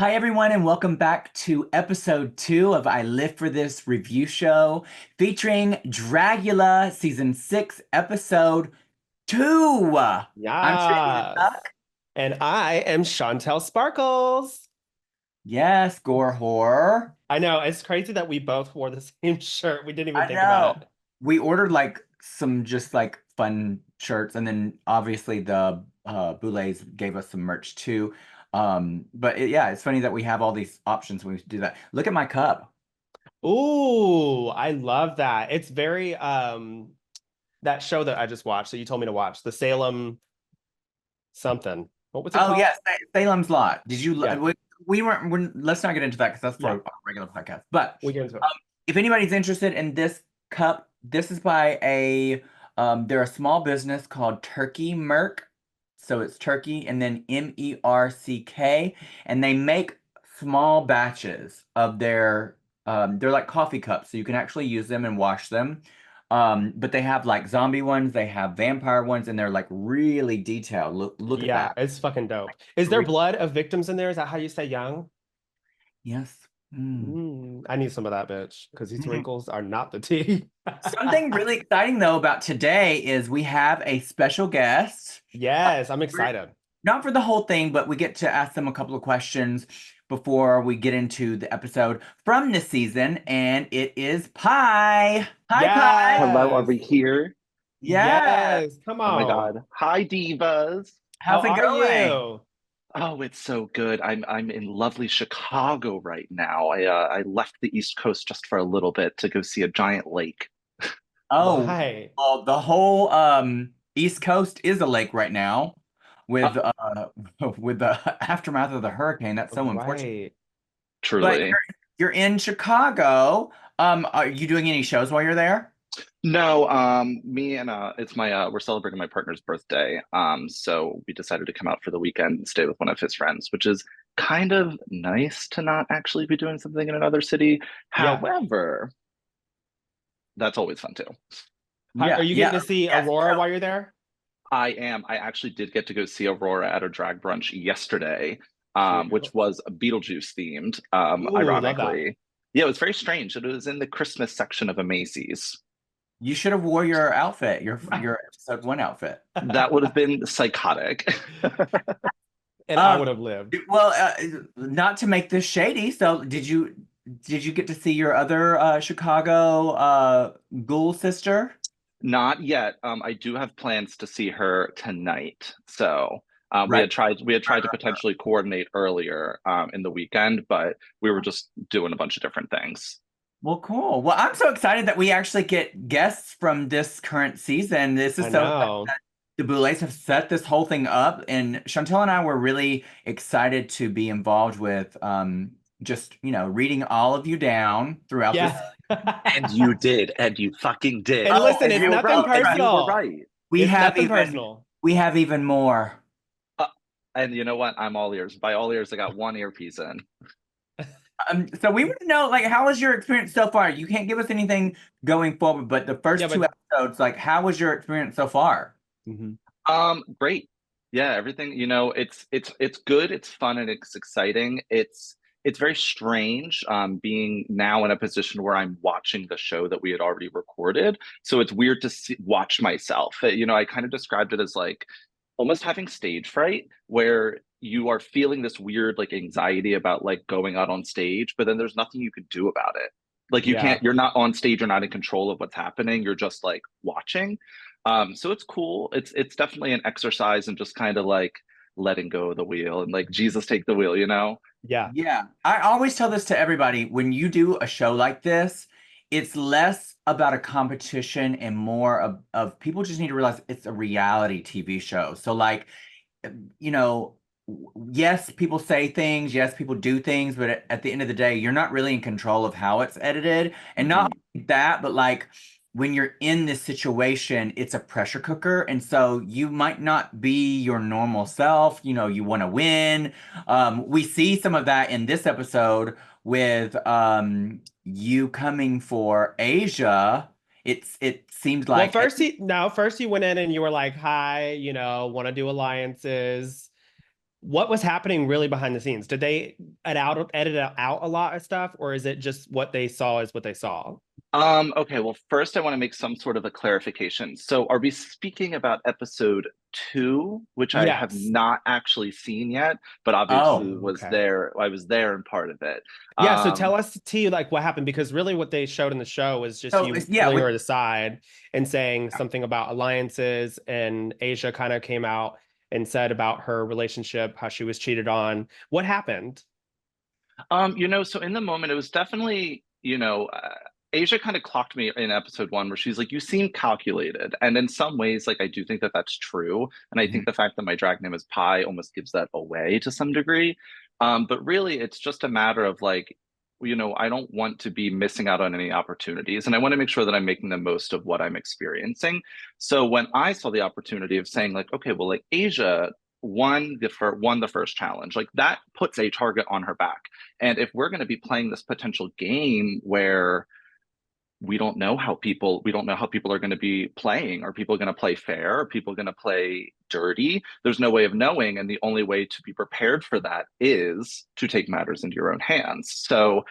Hi, everyone, and welcome back to episode 2 of I Live for This review show featuring Dragula season 6, episode 2. I'm Trinity. Yes. And I am Chantel Sparkles. Yes, gore horror. I know, it's crazy that we both wore the same shirt. We didn't even I think about know. it. We ordered like some just like fun shirts, and then obviously the Boulets gave us some merch too. Yeah, it's funny that we have all these options when we do that. Look at my cup. Ooh, I love that. It's very that show that I just watched that you told me to watch, the Salem something. What was it Oh called? yes, Salem's Lot. Did you? Yeah, We weren't. Let's not get into that because that's for yeah, a regular podcast. But we get into it. um, if anybody's interested in this cup, this is by a. They're a small business called Turkey Merc. So it's Turkey and then MERCK, and they make small batches of their. They're like coffee cups, so you can actually use them and wash them. But they have like zombie ones, they have vampire ones, and they're like really detailed. Look at Yeah, that. it's fucking dope. Is there blood of victims in there? Is that how you say young? Yes. Mm. I need some of that bitch because these wrinkles are not the tea. Something really exciting though about today is we have a special guest. Yes, I'm We're- excited. Not for the whole thing, but we get to ask them a couple of questions before we get into the episode from this season, and it is Pie. Hi, Pie. Hello, are Yes. we here? Yeah. Yes. Come Oh my on. God. Hi, divas. How How's it are going? you? Oh, it's so good. I'm in lovely Chicago right now. I left the East Coast just for a little bit to go see a giant lake. Oh, Why? well, the whole East Coast is a lake right now with Uh, with the aftermath of the hurricane. That's so unfortunate. Right. But Truly. you're in Chicago. Are you doing any shows while you're there? No, me and it's my we're celebrating my partner's birthday. So we decided to come out for the weekend and stay with one of his friends, which is kind of nice to not actually be doing something in another city. Yeah. However, that's always fun too. Are Yeah, you getting yeah. to see Yes. Aurora while you're there? I am. I actually did get to go see Aurora at a drag brunch yesterday, Cute. which was Beetlejuice themed, Ooh, love that. ironically. Yeah, it was very strange. It was in the Christmas section of a Macy's. You should have wore your outfit, your episode 1 outfit. That would have been psychotic. And I Um, would have lived. well, not to make this shady, so did you get to see your other Chicago ghoul sister? Not yet. I do have plans to see her tonight. So Right. we had tried to potentially coordinate earlier in the weekend, but we were just doing a bunch of different things. Well, cool. Well, I'm so excited that we actually get guests from this current season. This is I so know. the Boulets have set this whole thing up, and Chantel and I were really excited to be involved with just, reading all of you down throughout this. Yeah. And you did, and you fucking did. And listen, And it's you were nothing right, and you were personal. right. We It's have nothing even personal. we have even more. Uh, and you know what? I'm all ears. By all ears, I got one earpiece in. So we want to know, like, how was your experience so far? You can't give us anything going forward, but the first Yeah, two but episodes, like, how was your experience so far? Mhm. Great. Yeah, everything, it's good, it's fun, and it's exciting. It's very strange being now in a position where I'm watching the show that we had already recorded. So it's weird to watch myself. I kind of described it as like almost having stage fright, where you are feeling this weird like anxiety about like going out on stage, but then there's nothing you can do about it. Like Yeah. you're not on stage, you're not in control of what's happening, you're just like watching. So it's cool. It's definitely an exercise in just kind of like letting go of the wheel and like Jesus take the wheel, you know? Yeah. Yeah, I always tell this to everybody. When you do a show like this, it's less about a competition and more of people just need to realize it's a reality TV show. So, like, you know, yes, people say things, yes, people do things, but at the end of the day, you're not really in control of how it's edited. And not Mhm. only that, but like when you're in this situation, it's a pressure cooker. And so you might not be your normal self. You want to win. We see some of that in this episode with you coming for Asia. It seemed Well, like first you went in and you were like, hi, want to do alliances. what was happening really behind the scenes? Did they edit out a lot of stuff, or is it just what they saw is what they saw? Okay, well, first I want to make some sort of a clarification. So are we speaking about episode 2, which I have Yes. not actually seen yet, but Oh, obviously was Okay. there. I was there and part of it. Yeah, so tell Um, us, T, like what happened, because really what they showed in the show was just so you yeah, pulling with her aside and saying something about alliances, and Asia kind of came out and said about her relationship, how she was cheated on. What happened? so in the moment, it was definitely, Asia kind of clocked me in episode 1 where she's like, "You seem calculated," and in some ways, like I do think that that's true, and I think Mhm. the fact that my drag name is Pi almost gives that away to some degree. But really, it's just a matter of like, I don't want to be missing out on any opportunities, and I want to make sure that I'm making the most of what I'm experiencing. So when I saw the opportunity of saying like, okay, well, like Asia won the first challenge, like that puts a target on her back. And if we're going to be playing this potential game where we don't know how people are going to be playing, are people going to play fair, are people going to play dirty, there's no way of knowing, and the only way to be prepared for that is to take matters into your own hands. So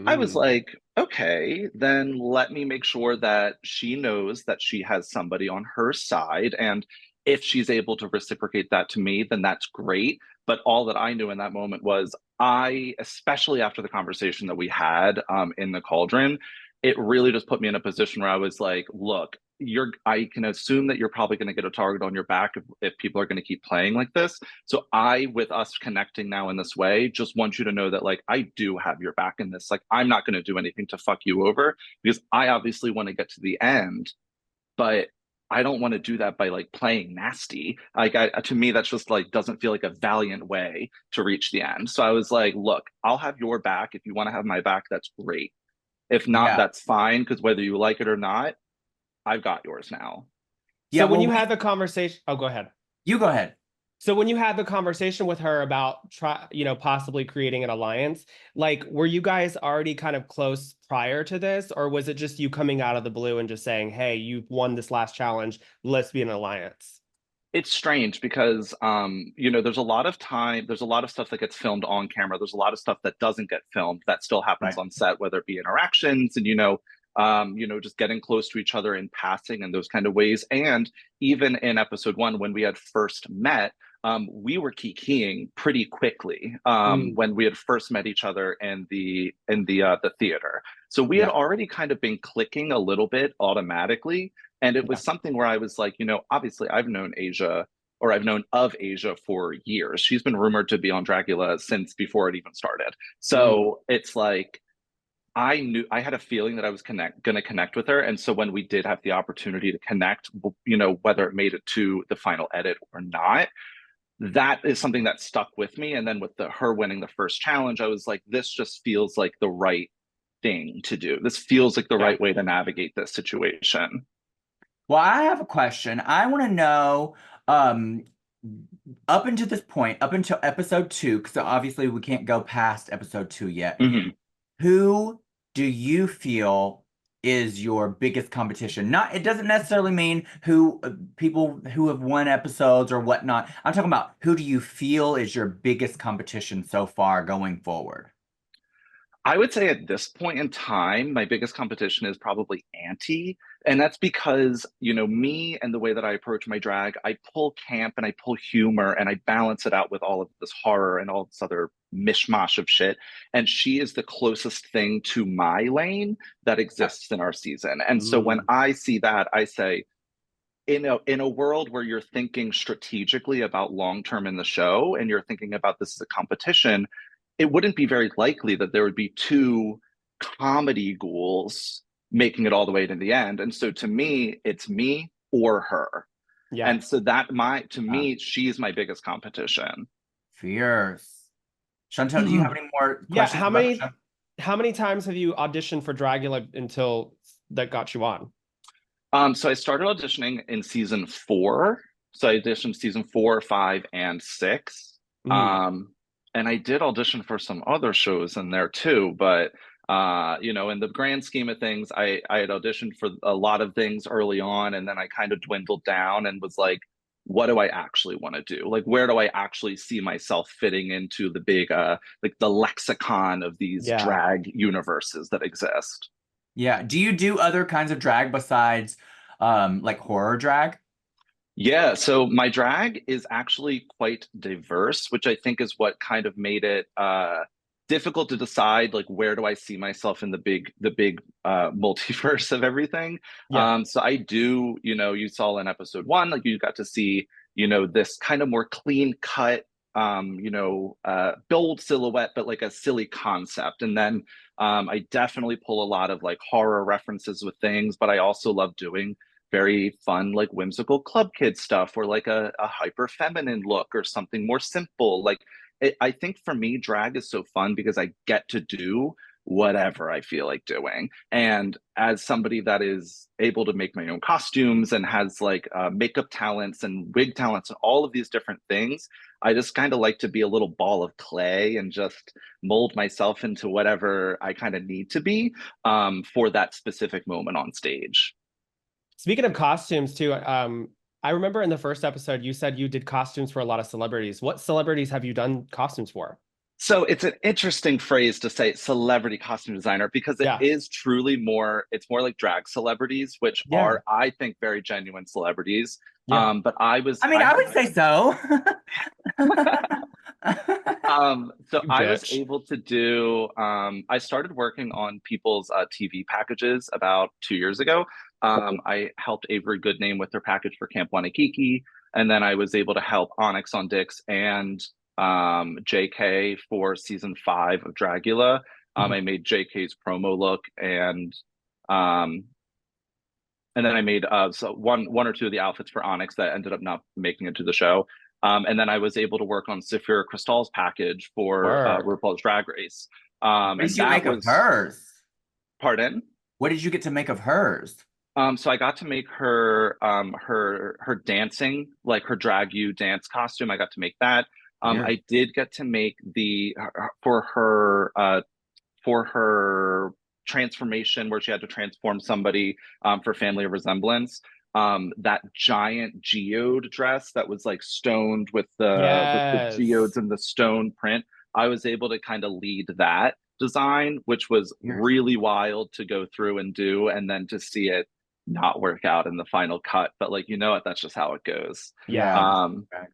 I was Mm, like, okay, then let me make sure that she knows that she has somebody on her side. And if she's able to reciprocate that to me, then that's great. But all that I knew in that moment was especially after the conversation that we had in the cauldron, it really just put me in a position where I was like, look, I can assume that you're probably going to get a target on your back if people are going to keep playing like this. So with us connecting now in this way, just want you to know that like I do have your back in this. Like I'm not going to do anything to fuck you over because I obviously want to get to the end, but I don't want to do that by like playing nasty. To me, that's just like doesn't feel like a valiant way to reach the end. So I was like, look, I'll have your back. If you want to have my back, that's great. If not, Yeah. that's fine because whether you like it or not, I've got yours now. Yeah, So when well, you had the conversation, oh, go ahead. you go ahead. So when you had the conversation with her about possibly creating an alliance, like were you guys already kind of close prior to this, or was it just you coming out of the blue and just saying, "Hey, you've won this last challenge, let's be an alliance"? It's strange because there's a lot of stuff that gets filmed on camera, there's a lot of stuff that doesn't get filmed that still happens Right. on set, whether it be interactions and just getting close to each other in passing and those kind of ways. And even in episode 1 when we had first met, we were kikiing pretty quickly Mm, when we had first met each other in the theater. So we had Yeah. already kind of been clicking a little bit automatically, and it Yeah. was something where I was like, obviously I've known Asia, or I've known of Asia for years. She's been rumored to be on Dragula since before it even started. mm, So it's like I had a feeling that I was going to connect with her. And so when we did have the opportunity to connect, whether it made it to the final edit or not, that is something that stuck with me. And then with her winning the first challenge, I was like, this just feels like the right thing to do. This feels like the yeah. right way to navigate this situation. Well, I have a question. I want to know, um, up until this point, up until episode 2, because obviously we can't go past episode 2 yet. Mhm. Who do you feel is your biggest competition? Not, it doesn't necessarily mean who people who have won episodes or whatnot. I'm talking about who do you feel is your biggest competition so far going forward? I would say at this point in time, my biggest competition is probably Auntie. And that's because, me and the way that I approach my drag, I pull camp and I pull humor and I balance it out with all of this horror and all this other mishmash of shit. And she is the closest thing to my lane that Yeah. exists in our season. And so when Mm, I see that, I say, in a world where you're thinking strategically about long term in the show and you're thinking about this as a competition, it wouldn't be very likely that there would be two comedy ghouls making it all the way to the end. And so to me, it's me or her. yeah. And so to Uh, me, she's my biggest competition. Fierce. Chantel, do you have any more Yeah, questions about the show? how many times have you auditioned for Dragula until that got you on? So I started auditioning in season 4. So I auditioned season 4, 5, and 6. Mm, Um, and I did audition for some other shows in there too, but in the grand scheme of things, I had auditioned for a lot of things early on, and then I kind of dwindled down and was like, what do I actually want to do? Like, where do I actually see myself fitting into the big, like the lexicon of these Yeah. drag universes that exist? Yeah. Do you do other kinds of drag besides like horror drag? Yeah, so my drag is actually quite diverse, which I think is what kind of made it difficult to decide like where do I see myself in the big multiverse of everything. Yeah. So I do, you saw in episode one, like you got to see, this kind of more clean cut bold silhouette, but like a silly concept. And then I definitely pull a lot of like horror references with things, but I also love doing very fun, like whimsical club kid stuff or like a hyper feminine look or something more simple. Like I think for me, drag is so fun because I get to do whatever I feel like doing. And as somebody that is able to make my own costumes and has like makeup talents and wig talents and all of these different things, I just kind of like to be a little ball of clay and just mold myself into whatever I kind of need to be for that specific moment on stage. Speaking of costumes too, I remember in the first episode you said you did costumes for a lot of celebrities. What celebrities have you done costumes for? So it's an interesting phrase to say celebrity costume designer because it Yeah. is truly more, it's more like drag celebrities, which Yeah. are, I think, very genuine celebrities. Yeah. But I mean, I I had would say so. so You I was bitch. able to do, I started working on people's TV packages about 2 years ago. I helped Avery Goodname with their package for Camp Wanakiki, and then I was able to help Onyx on Dix and JK for season 5 of Dragula. Mhm. I made JK's promo look um, and then I made so one or two of the outfits for Onyx that ended up not making it to the show. And then I was able to work on Saphira Crystal's package for Word. RuPaul's Drag Race. What did And you that make of was, hers? pardon. What did you get to make of hers? So I got to make her dancing, like her drag you dance costume. I got to make that. Weird. I did get to make for her transformation where she had to transform somebody for Family of Resemblance. That giant geode dress that was like stoned with the geodes Yes. and the stone print. I was able to kind of lead that design, which was Weird. really wild to go through and do, and then to see it not work out in the final cut. But like that's just how it goes. Yeah. Yeah. Um, Okay.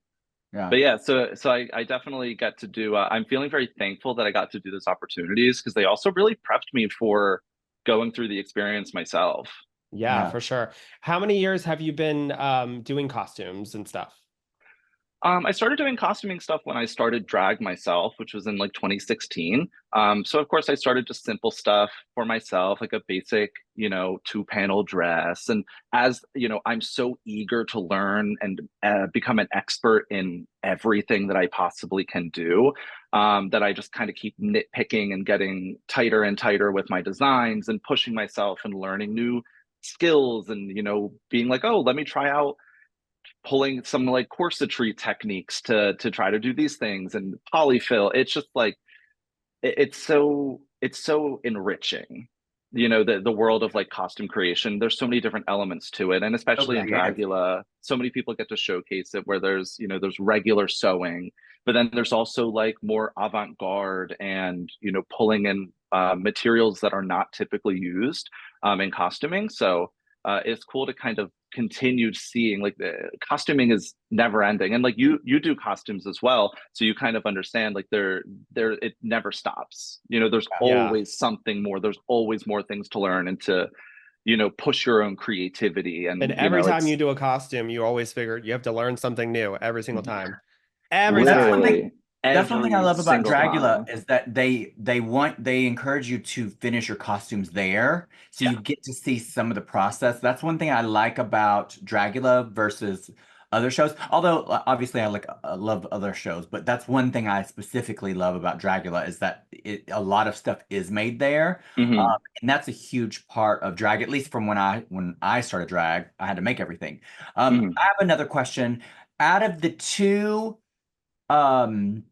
Yeah. but yeah, so I definitely get to do. I'm feeling very thankful that I got to do those opportunities because they also really prepped me for going through the experience myself. Yeah, Yeah. for sure. How many years have you been doing costumes and stuff? I started doing costuming stuff when I started drag myself, which was in like 2016. So of course I started just simple stuff for myself, like a basic, two-panel dress. And as I'm so eager to learn and become an expert in everything that I possibly can do, that I just kind of keep nitpicking and getting tighter and tighter with my designs and pushing myself and learning new skills and being like, oh, let me try out pulling some like corsetry techniques to try to do these things and polyfill. It's just like it's so enriching. The world of like costume creation. There's so many different elements to it, and So especially in creative. Dragula, so many people get to showcase it. Where there's regular sewing, but then there's also like more avant-garde and pulling in materials that are not typically used in costuming. So it's cool to kind of continue seeing like the costuming is never ending, and like you do costumes as well, so you kind of understand like there it never stops. There's Yeah. always something more, there's always more things to learn and to push your own creativity. And And every time you it's do a costume, you always figure you have to learn something new every single time. Every That's time. one thing. literally That's one thing I every love about single Dragula time. is that they encourage you to finish your costumes there, so Yeah. you get to see some of the process. That's one thing I like about Dragula versus other shows. Although obviously I love other shows, but that's one thing I specifically love about Dragula is that a lot of stuff is made there, Hmm. and that's a huge part of drag. At least from when I started drag, I had to make everything. I Hmm. have another question. Out of the two um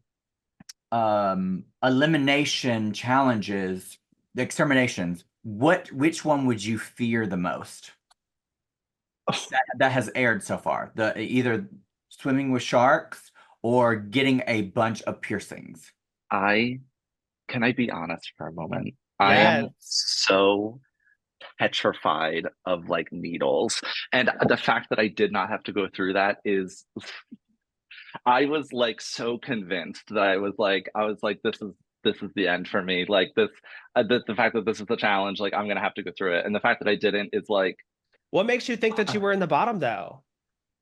elimination challenges, the exterminations, which one would you fear the most that has aired so far? The either swimming with sharks or getting a bunch of piercings? Can I be honest for a moment? I Yes. am so petrified of like needles. And the fact that I did not have to go through that is I was like so convinced that I was like, this is the end for me. Like the fact that this is the challenge, like I'm gonna have to go through it. And the fact that I didn't is like, What makes you think that you were in the bottom though?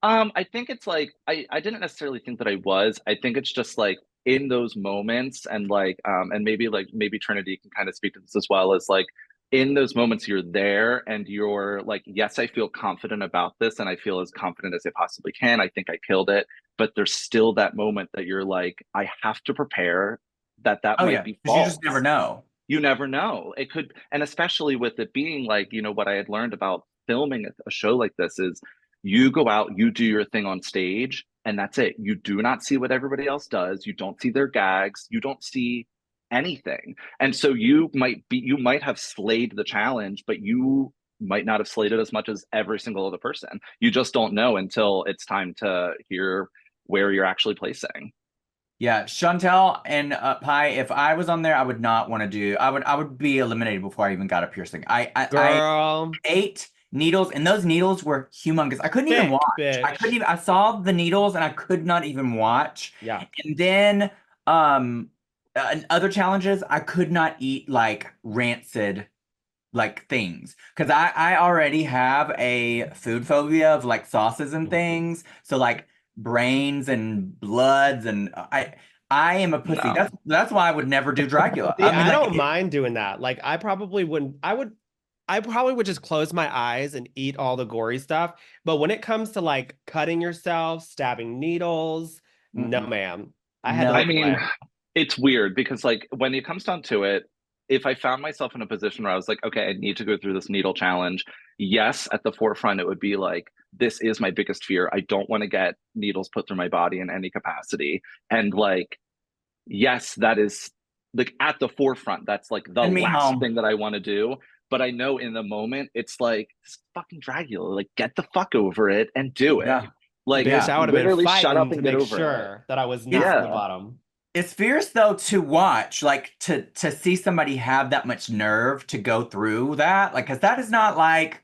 I think it's like I didn't necessarily think that I was. I think it's just like in those moments and and maybe Trinity can kind of speak to this as well as like in those moments you're there and you're like, yes, I feel confident about this and I feel as confident as I possibly can. I think I killed it, but there's still that moment that you're like, I have to prepare that Oh might yeah, be because you just never false. know. You never know. It could, and especially with it being like, what I had learned about filming a show like this is you go out, you do your thing on stage, and that's it. You do not see what everybody else does. You don't see their gags. You don't see anything. And so you might have slayed the challenge, but you might not have slayed it as much as every single other person. You just don't know until it's time to hear where you're actually placing. Yeah, Chantel and Pi, if I was on there, I would not want to do. I would be eliminated before I even got a piercing. I Girl, ate needles, and those needles were humongous. I couldn't even thick watch. I couldn't bitch. even. I saw the needles, and I could not even watch. Yeah. And then, in other challenges, I could not eat like rancid like things because I already have a food phobia of like sauces and things. So like brains and bloods and I am a pussy. No. That's why I would never do Dragula. See, I mean I like don't mind doing that. Like, I probably would just close my eyes and eat all the gory stuff. But when it comes to like cutting yourself, stabbing needles, no, mm-mm. ma'am. I had to No. I look mean, away. it's weird because like when it comes down to it, if I found myself in a position where I was like, okay, I need to go through this needle challenge, yes, at the forefront, it would be like, this is my biggest fear. I don't want to get needles put through my body in any capacity. And like, yes, that is like at the forefront. That's like the Send me last home. thing that I want to do. But I know in the moment, it's like, it's fucking Dragula. Like, get the fuck over it and do it. Yeah. Like, Bitch, Yeah. I would have been literally shut up fighting and to get make over it. sure that I was It's not in the Yeah. bottom. it's fierce though to watch, like to see somebody have that much nerve to go through that. Like, cause that is not like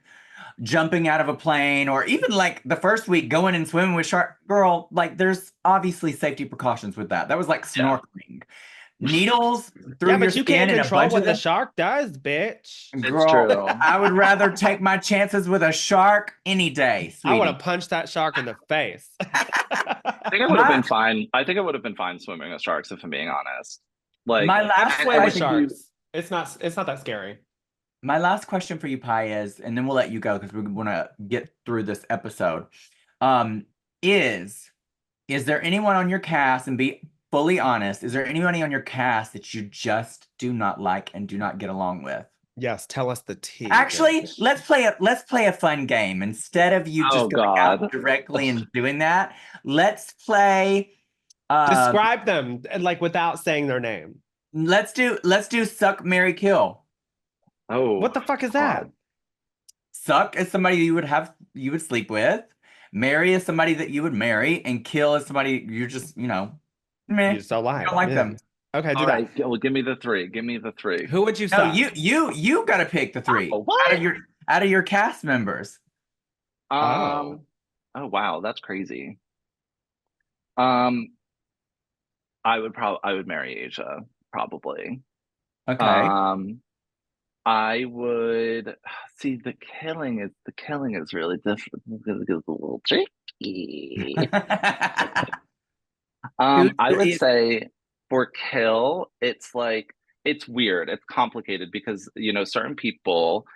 jumping out of a plane or even like the first week going and swimming with shark girl, like there's obviously safety precautions with that. That was like Yeah. snorkeling. Needles through Yeah, your but you can't skin and a control bunch of what the them. shark does, bitch. It's Girl, true. I would rather take my chances with a shark any day, I want to sweetie. punch that shark in the face. I think I would have My been fine. I think I would have been fine swimming with sharks, if I'm being honest. Like, my I've last swam I with think question, you. sharks. It's not that scary. my last question for you, Pi, is, and then we'll let you go because we want to get through this episode. Um, is is there anyone on your cast, and be fully honest, is there anybody on your cast that you just do not like and do not get along with? Yes, tell us the tea, Actually, bitch. let's play a fun game. Instead of you Oh just going out God. directly and doing that, let's play um Describe them and like without saying their name. let's do suck, marry, kill. Oh What the fuck is that? God. Suck is somebody you would sleep with. Marry is somebody that you would marry, and kill is somebody you're just, meh, You just don't you don't like. like Yeah. them. Okay, do All that. right. Well, give me the three. Give me the three. Who would you No, suck? you gotta pick the three Oh, what? out of your cast members. Oh. Oh wow, that's crazy. Um, I would marry Asia, probably. Okay. Um, I would see the killing is really different because it's a little tricky. Who's I would the, say for kill, it's like it's weird, it's complicated because certain people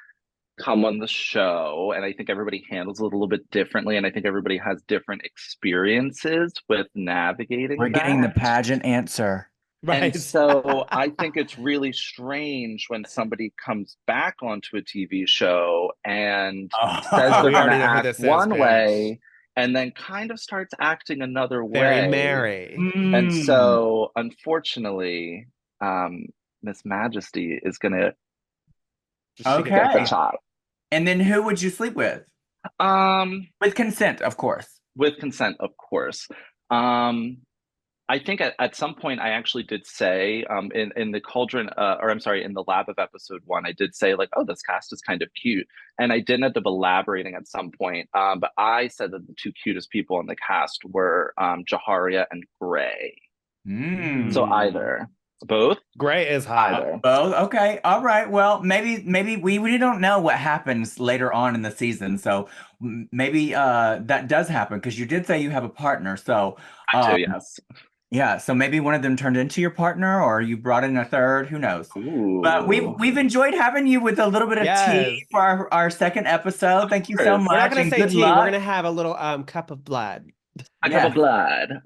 come on the show, and I think everybody handles it a little bit differently, and I think everybody has different experiences with we're navigating getting the that. pageant answer. And Right. so I think it's really strange when somebody comes back onto a TV show and says Oh, Oh, they're we going to already know who act this is, one bitch. way and then kind of starts acting another Very way. Mary. And mm, so, unfortunately, Miss Majesty is going to She get get the the okay. top. top. And then who would you sleep with? Um, With consent, of course. with consent, of course. I think at some point I actually did say in the cauldron or I'm sorry, in the lab of episode 1, I did say like, oh, this cast is kind of cute. And I did end up elaborating at some point. But I said that the two cutest people in the cast were Jaharia and Gray. So either. Both? Gray is hot. Either. Both? Okay. All right. Well, maybe we really don't know what happens later on in the season. So maybe that does happen because you did say you have a partner. So I do, yes. yeah, so maybe one of them turned into your partner or you brought in a third, who knows. Ooh. But we've enjoyed having you with a little bit of tea for our second episode. Thank you so much. We're not going to say good tea. luck. We're going to have a little cup of blood. A cup of blood.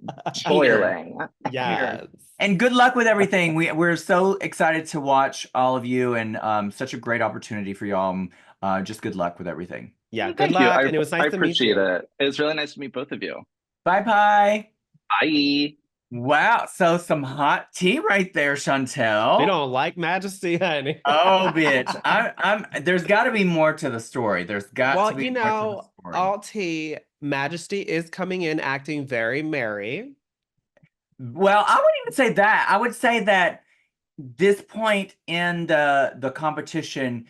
Boiling. Yes. And good luck with everything. We're so excited to watch all of you and such a great opportunity for y'all. Just good luck with everything. Yeah, good Thank luck. you. And it was nice to meet I you. appreciate it. It was really nice to meet both of you. Bye-bye. Bye. Wow, so some hot tea right there, Chantel. We don't like Majesty, honey. Oh, bitch. I'm there's got to be more to the story. There's got to be more to the story. Auntie, Majesty is coming in acting very merry. Well, I wouldn't even say that. I would say that this point in the competition,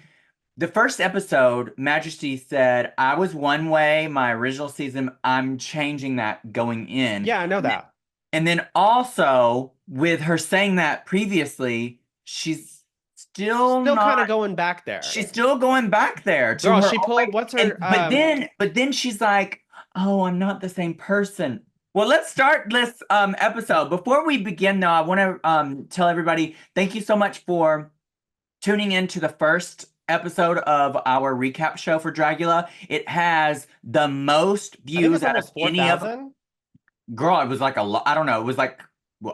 the first episode, Majesty said, I was one way my original season. I'm changing that going in. Yeah, I know that. And then also with her saying that previously, she's still kind of going back there. She's still going back there. Girl, she pulled what's her but then she's like, oh, I'm not the same person. Well, let's start this episode. Before we begin though, I want to tell everybody thank you so much for tuning in to the first episode of our recap show for Dragula. It has the most views out of any of them. Girl, it was like a lot. I don't know. It was like,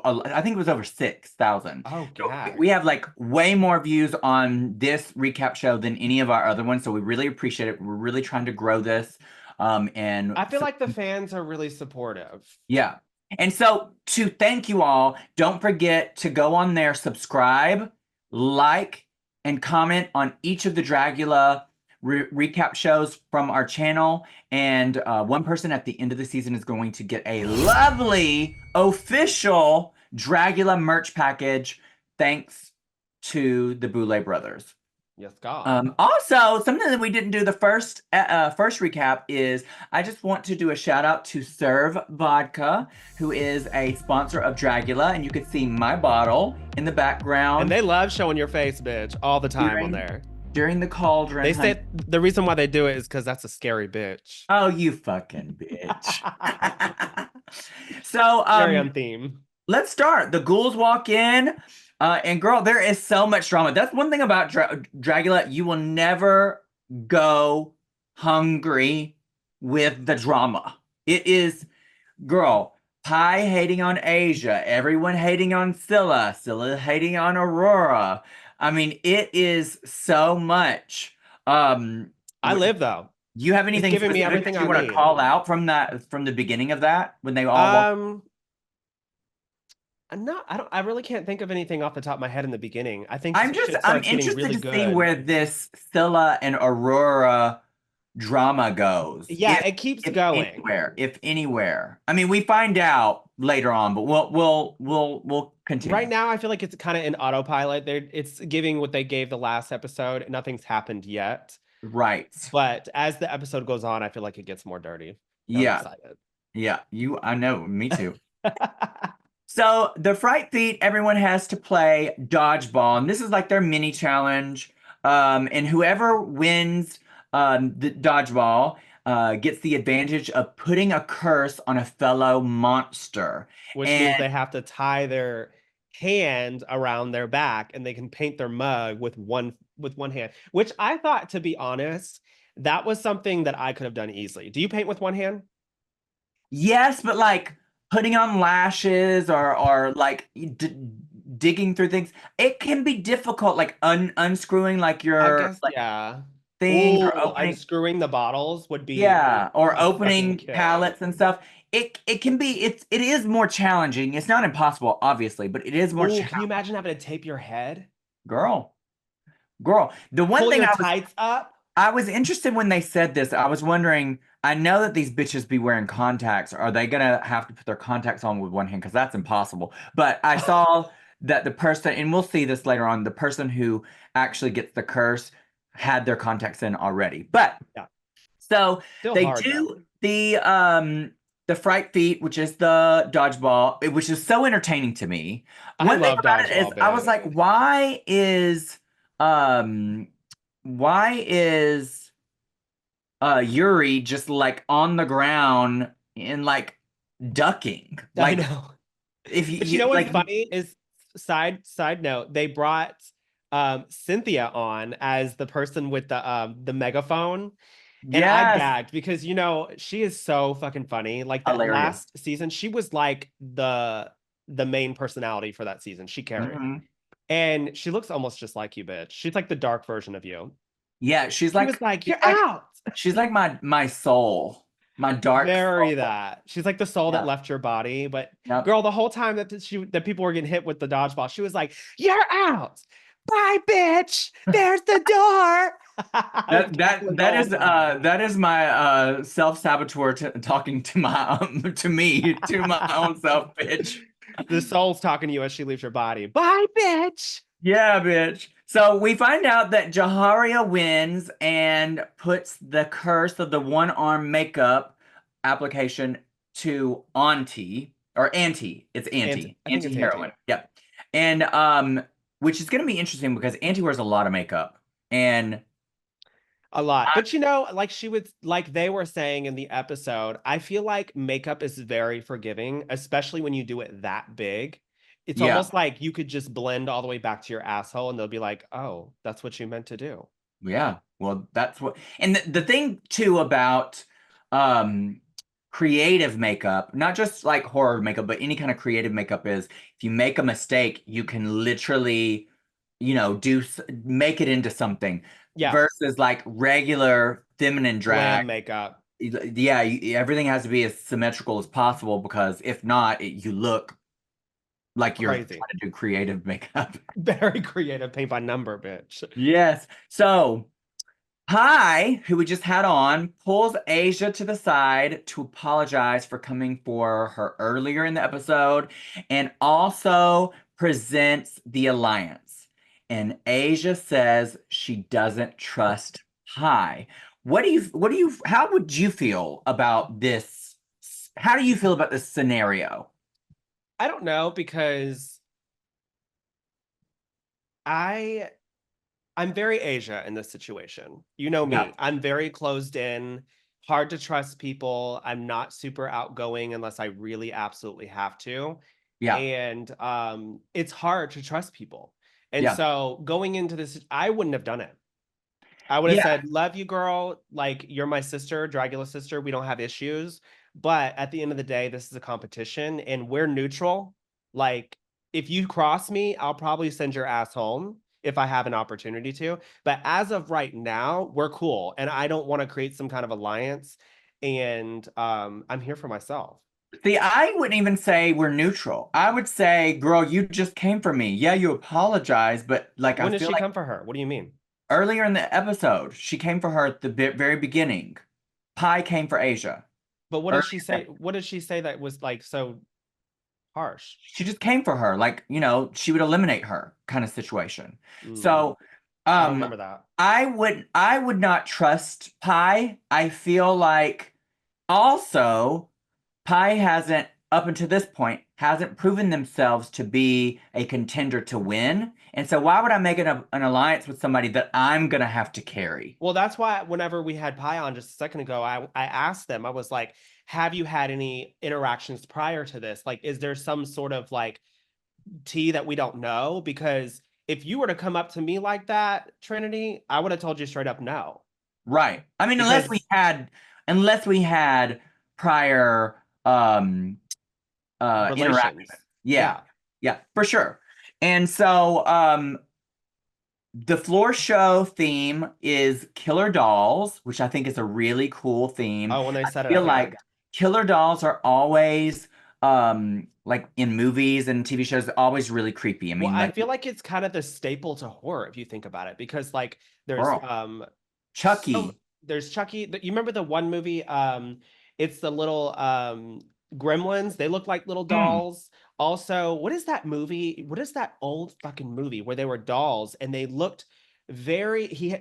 I think it was over 6,000. Oh, God. We have like way more views on this recap show than any of our other ones. So we really appreciate it. We're really trying to grow this. And I feel like the fans are really supportive. Yeah. And so to thank you all, don't forget to go on there, subscribe, like, and comment on each of the Dragula recap shows from our channel, and one person at the end of the season is going to get a lovely official Dragula merch package thanks to the Boulet Brothers. Yes, God. Also, something that we didn't do the first recap is I just want to do a shout out to Serve Vodka, who is a sponsor of Dragula, and you can see my bottle in the background. And they love showing your face, bitch, all the time on there. During the cauldron. They said the reason why they do it is because that's a scary bitch. Oh, you fucking bitch. So, very on theme. Let's start. The ghouls walk in, and girl, there is so much drama. That's one thing about Dragula. You will never go hungry with the drama. It is, girl, Pi hating on Asia, everyone hating on Sila, Sila hating on Aurora. I mean, it is so much. I live though. You have anything giving me everything you want to call out from the beginning of that when they all I really can't think of anything off the top of my head in the beginning. I think I'm interested to see where this Sila and Aurora drama goes. Yeah, it keeps going. If anywhere. I mean, we find out later on, but we'll continue. Right now, I feel like it's kind of in autopilot. It's giving what they gave the last episode. Nothing's happened yet. Right. But as the episode goes on, I feel like it gets more dirty. Yeah. Yeah, I know, me too. So the Fright Feet, everyone has to play dodgeball, and this is like their mini challenge. And whoever wins the dodgeball gets the advantage of putting a curse on a fellow monster. Which means they have to tie their hand around their back, and they can paint their mug with one hand. Which I thought, to be honest, that was something that I could have done easily. Do you paint with one hand? Yes, but like putting on lashes or like digging through things, it can be difficult. Like unscrewing like your thing, or opening, unscrewing the bottles would be or opening pallets and stuff. It is more challenging. It's not impossible, obviously, but it is more challenging. Can you imagine having to tape your head? Girl. The one Pull thing your tights up. I was interested when they said this. I was wondering, I know that these bitches be wearing contacts. Are they gonna have to put their contacts on with one hand? Because that's impossible. But I saw that the person, and we'll see this later on, the person who actually gets the curse had their contacts in already. But Yeah. so Still they hard, though. do the fright feet, which is the dodgeball, which is so entertaining to me. I One thing love about it is dodgeball, I was bitch. like, um why is Yuri just like on the ground and like ducking? I Like know. if But you you know what's like funny is side note, they brought Cynthia on as the person with the megaphone. And I yes, gagged because you know she is so fucking funny. Like that hilarious. last season, she was like the main personality for that season. She carried. Hmm. And she looks almost just like you, bitch. She's like the dark version of you. Yeah, She was like, "You're out." she's like my soul, my dark Very soul. that. She's like the soul that Yeah. left your body. But Yep. girl, the whole time that people were getting hit with the dodgeball, she was like, "You're out. Bye, bitch. There's the door." I was cackling the whole time. That is my self-saboteur talking to my to me to my own self, bitch. The soul's talking to you as she leaves your body. Bye, bitch. Yeah, bitch. So we find out that Jaharia wins and puts the curse of the one arm makeup application to Auntie or Auntie. It's And Auntie. I think Auntie it's heroine. Auntie. Yep. And which is gonna be interesting because Auntie wears a lot of makeup. And A lot. I, But you know, like she would, like they were saying in the episode, I feel like makeup is very forgiving, especially when you do it that big. It's yeah, almost like you could just blend all the way back to your asshole and they'll be like, oh, that's what you meant to do. yeah. Well, that's what, and the thing too about um creative makeup, not just like horror makeup, but any kind of creative makeup is if you make a mistake, you can literally, make it into something Yeah. versus like regular feminine drag. Glam makeup. Yeah, everything has to be as symmetrical as possible because if not, you look like you're Crazy. trying to do creative makeup. Very creative paint by number, bitch. Yes. So Pi, who we just had on, pulls Asia to the side to apologize for coming for her earlier in the episode and also presents the alliance. And Asia says she doesn't trust Pi. How would you feel about this? How do you feel about this scenario? I don't know because I I'm very Asia in this situation. You know Yeah, me. I'm very closed in, hard to trust people. I'm not super outgoing unless I really absolutely have to. yeah, And it's hard to trust people. And yeah, so going into this, I wouldn't have done it. I would have yeah, said, "Love you, girl. Like you're my sister, Dragula sister. We don't have issues." But at the end of the day, this is a competition and we're neutral. Like if you cross me, I'll probably send your ass home if I have an opportunity to. But as of right now, we're cool. And I don't want to create some kind of alliance. And I'm here for myself. See, I wouldn't even say we're neutral. I would say, girl, you just came for me. Yeah, you apologize, but like I When did feel she like come for her? What do you mean? earlier in the episode, she came for her at the very beginning. Pi came for Asia. But what Early did she in the say? What did she say that was like so harsh? she just came for her, like, she would eliminate her kind of situation. Mm, So, I don't um, remember that. I would not trust Pi. I feel like also Pi hasn't, up until this point, hasn't proven themselves to be a contender to win. And so why would I make an alliance with somebody that I'm gonna have to carry? Well, that's why whenever we had Pi on just a second ago, I asked them, I was like, have you had any interactions prior to this? Like, is there some sort of like tea that we don't know? Because if you were to come up to me like that, Trinity, I would have told you straight up no. Right. I mean, Because unless we had prior interaction. relations. Yeah. Yeah. Yeah, for sure. And so the floor show theme is killer dolls, which I think is a really cool theme. Oh, when they I set it feel up, yeah. like killer dolls are always like in movies and TV shows, always really creepy. I Well, mean, I like feel like it's kind of the staple to horror if you think about it, because like there's girl, Chucky. There's Chucky. You remember the one movie? It's the little gremlins. They look like little dolls. Also, what is that movie? What is that old fucking movie where they were dolls and they looked there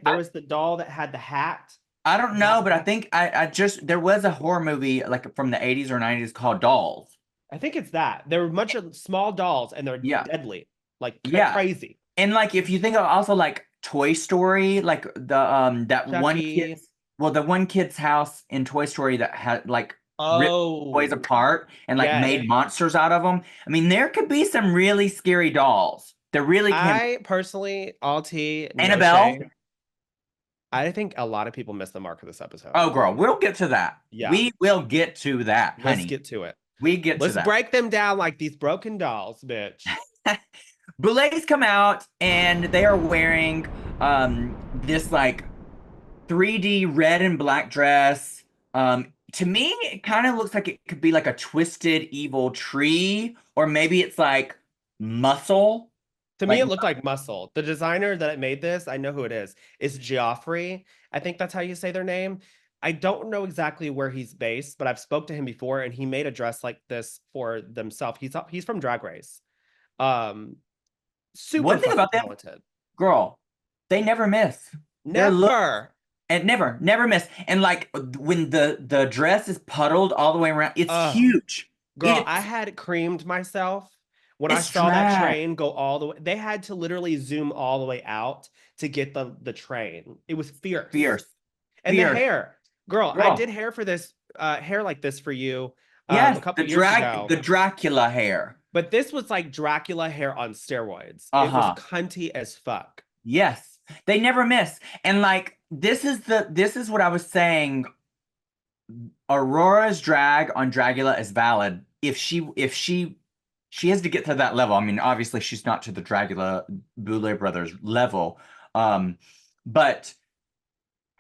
was the doll that had the hat. I don't know, but I think I just there was a horror movie like from the 80s or 90s called Dolls. I think it's that. There were a bunch of small dolls and they're Yeah. deadly. Like Yeah. crazy. And like if you think of also like Toy Story, like the that one Chucky. the one kid's house in Toy Story that had like ripped toys Oh, apart and like yes. made monsters out of them. I mean, there could be some really scary dolls. There really can. I personally, Auntie, no Annabelle. shade. I think a lot of people missed the mark of this episode. Oh, girl, we'll get to that. Yeah. We will get to that, honey. Let's get to it. We get to Let's that. break them down like these broken dolls, bitch. Boulets come out and they are wearing this like 3D red and black dress. To me, it kind of looks like it could be like a twisted evil tree, or maybe it's like muscle. To me, it looked like muscle. The designer that made this, I know who it is. It's Geoffrey. I think that's how you say their name. I don't know exactly where he's based, but I've spoke to him before, and he made a dress like this for themselves. He's from Drag Race. Super One thing about talented. Girl, they never miss. Never. And never miss. And like when the dress is puddled all the way around, it's huge. Girl, I had creamed myself when I saw that train go all the way. They had to literally zoom all the way out to get the train. It was fierce. And the hair. Girl, I did hair for this, hair like this for you yes, a couple years ago. The Dracula hair. But this was like Dracula hair on steroids. It was cunty as fuck. Yes. They never miss. And like this is what I was saying. Aurora's drag on Dragula is valid if she has to get to that level. I mean, obviously she's not to the Dragula Boulet Brothers level. But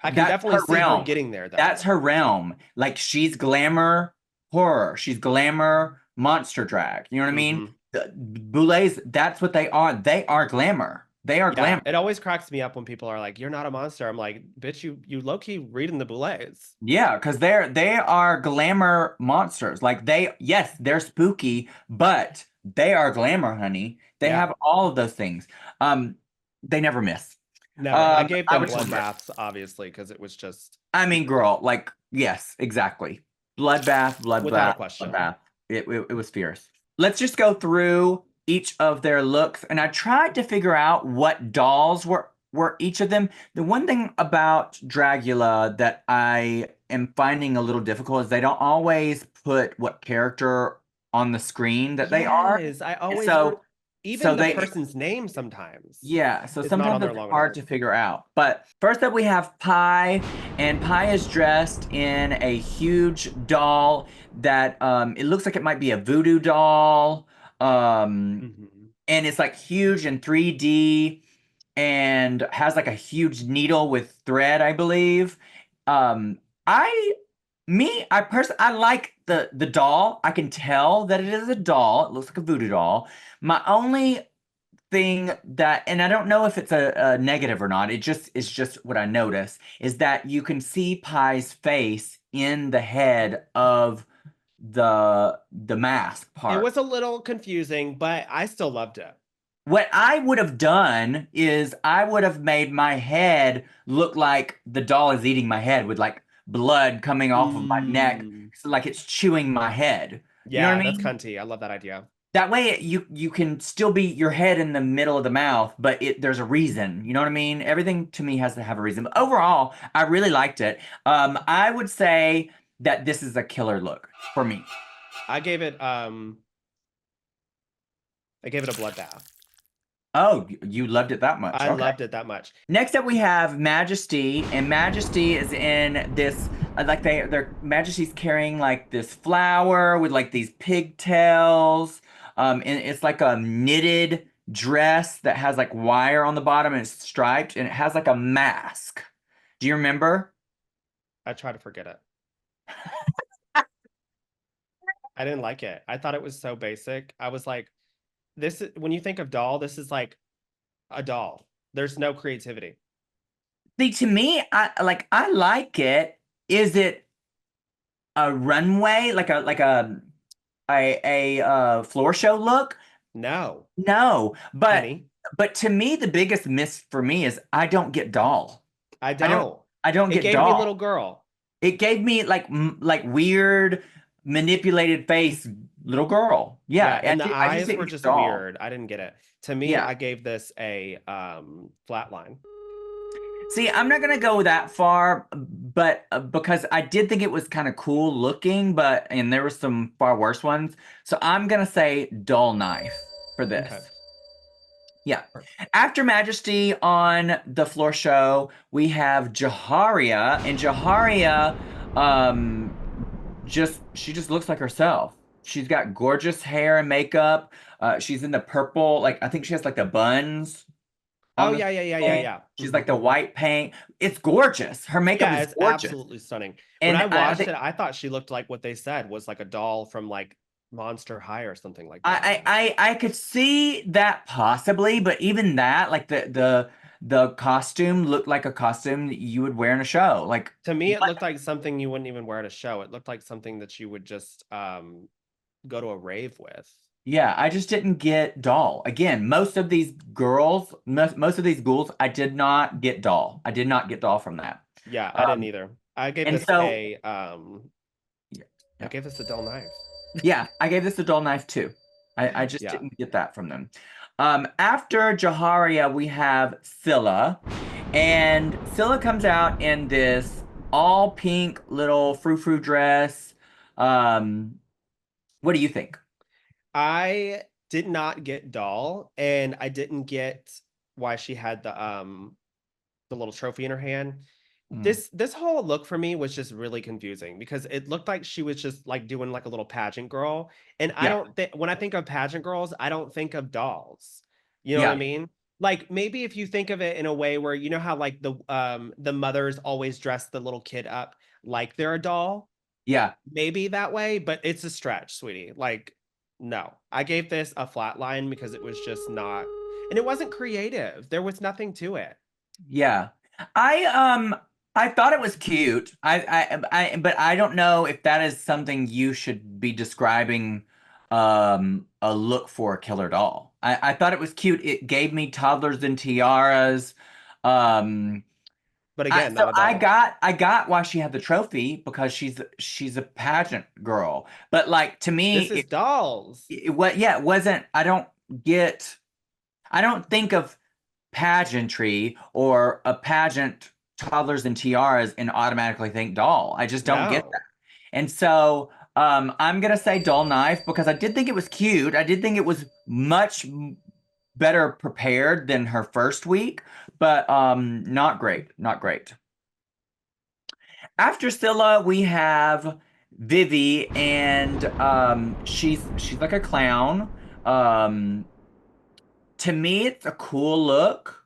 I can definitely see her getting there though. That's her realm. Like she's glamour horror. She's glamour monster drag. You know what I mean? The Boulets, that's what they are. They are glamour. They are glamour. It always cracks me up when people are like, "You're not a monster." I'm like, "Bitch, you low key reading the Boulets." Yeah, because they are glamour monsters. Like they're spooky, but they are glamour, honey. They have all of those things. They never miss. No, I gave them bloodbaths, obviously, because it was just. I mean, girl, like yes, exactly. Bloodbath, without a question. Bloodbath. It was fierce. Let's just go through each of their looks, and I tried to figure out what dolls were each of them. The one thing about Dragula that I am finding a little difficult is they don't always put what character on the screen that they are. I always even the person's name sometimes. Yeah, so sometimes it's hard to figure out. But first up we have Pie, and Pie is dressed in a huge doll that it looks like it might be a voodoo doll. And it's like huge in 3D and has like a huge needle with thread, I believe. I personally like the doll. I can tell that it is a doll. It looks like a voodoo doll. My only thing that, and I don't know if it's a negative or not, it's just what I notice, is that you can see Pie's face in the head of the mask part. It was a little confusing, but I still loved it. What I would have done is I would have made my head look like the doll is eating my head with like blood coming off of my neck, so like it's chewing my head. Yeah, you know what I mean? That's cunty. I love that idea. That way you can still be your head in the middle of the mouth, but there's a reason. You know what I mean? Everything to me has to have a reason. But overall, I really liked it. I would say that this is a killer look for me. I gave it a bloodbath. Oh, you loved it that much. I loved it that much. Next up, we have Majesty, and Majesty is in this, like their Majesty's carrying like this flower with like these pigtails. And it's like a knitted dress that has like wire on the bottom and it's striped, and it has like a mask. Do you remember? I try to forget it. I didn't like it. I thought it was so basic. I was like, when you think of doll, this is like a doll. There's no creativity. See, to me, I like it. Is it a runway, like a floor show look? No, No, but honey, to me, the biggest miss for me is I don't get doll. I I don't don't. I don't It get gave me little doll. girl. It gave me like weird manipulated face little girl. Yeah, Yeah, and the I just eyes didn't were get just doll. weird. I didn't get it. To me, Yeah. I gave this a flat line. See, I'm not gonna go that far, but because I did think it was kind of cool looking, but and there were some far worse ones. So I'm gonna say dull knife for Okay. this. Yeah. After Majesty on the floor show, we have Jaharia, and Jaharia, um, she just looks like herself. She's got gorgeous hair and makeup. She's in the purple, like I think she has like the buns Oh on the yeah, yeah, yeah, yeah, thing. yeah. She's like the white paint. It's gorgeous. Her makeup Yeah, is it's gorgeous. absolutely stunning. When And I I watched think it, I thought she looked like what they said was like a doll from like Monster High or something like that. I could see that possibly, but even that, like the costume looked like a costume that you would wear in a show. Like To me, it what? looked like something you wouldn't even wear at a show. It looked like something that you would just go to a rave with. Yeah, I just didn't get doll. Again, most of these girls, most of these ghouls, I did not get doll. I did not get doll from that. Yeah, I didn't Um, either. I gave and this so a yeah, I yeah, gave this a dull knife. yeah, I gave this a dull knife too. I just Yeah. didn't get that from them. After Jaharia, we have Scylla, and Scylla comes out in this all pink little frou-frou dress. Um, what do you think? I did not get doll, and I didn't get why she had the little trophy in her hand. Mm, This whole look for me was just really confusing because it looked like she was just like doing like a little pageant girl. And I yeah, don't think when I think of pageant girls, I don't think of dolls. You know what I yeah, mean? Like maybe if you think of it in a way where you know how like the mothers always dress the little kid up like they're a doll, yeah. maybe that way, but it's a stretch, sweetie. Like, no. I gave this a flat line because it was just not, and it wasn't creative. There was nothing to it. Yeah. I I thought it was cute. But I don't know if that is something you should be describing a look for a killer doll. I thought it was cute. It gave me toddlers and tiaras. Um But again, so not a doll. I got why she had the trophy because she's a pageant girl. But like to me This is dolls. what yeah, it wasn't get I don't think of pageantry or a pageant toddlers and tiaras and automatically think doll. I just don't get that. No. And so I'm gonna say doll knife because I did think it was cute. I did think it was much better prepared than her first week, but not great, not great. After Scylla, we have Vivi, and she's like a clown. Um, to me, it's a cool look.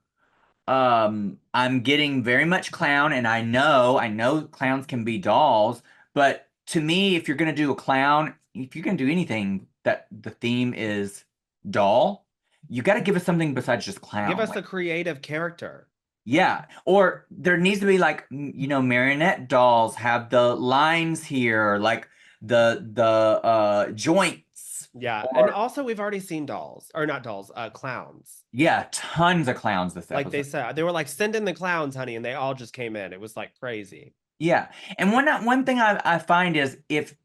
I'm getting very much clown, and I know clowns can be dolls, but to me, if you're gonna do a clown, if you're gonna do anything that the theme is doll, you got to give us something besides just Give clown. us Like, a creative character. yeah, or there needs to be like marionette dolls have the lines here, like the joints, Yeah. And or also we've already seen dolls, or not dolls, clowns. yeah, tons of clowns this Like they episode. said, they were like, send in the clowns, honey, and they all just came in. It was like crazy. Yeah. And one thing I find is if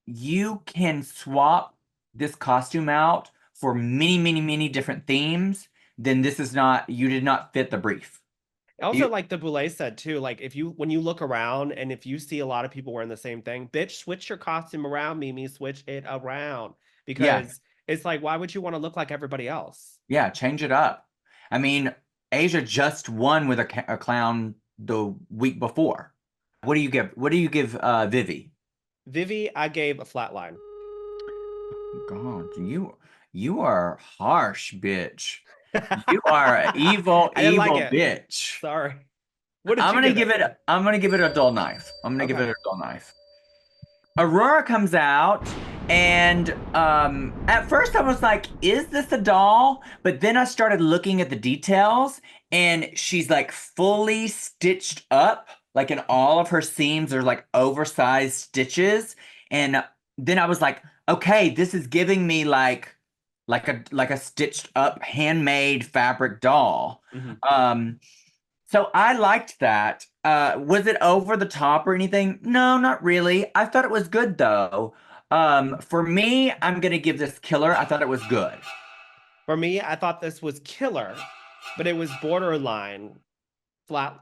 you can swap this costume out for many, many, many different themes, then this is not, you did not fit the brief. Also, You, like the Boulet said too, like if you when you look around and if you see a lot of people wearing the same thing, bitch, switch your costume around, Mimi, switch it around. yeah, Because it's like, why would you want to look like everybody else? yeah, change it up. I mean, Asia just won with a clown the week before. What do you give? What do you give Vivi? Vivi, I gave a flat line. God, you are harsh, bitch. You are an evil, I didn't like evil it. bitch. Sorry. What did you give it? I'm gonna give it a dull knife. I'm gonna give Okay. it a dull knife. Aurora comes out, and at first I was like, is this a doll? But then I started looking at the details, and she's like fully stitched up, like in all of her seams are like oversized stitches. And then I was like, okay, this is giving me like a stitched up handmade fabric doll. Mhm. So I liked that. Was it over the top or anything? No, not really. I thought it was good though. For me, I'm gonna give this killer. I thought it was good. For me, I thought this was killer, but it was borderline flat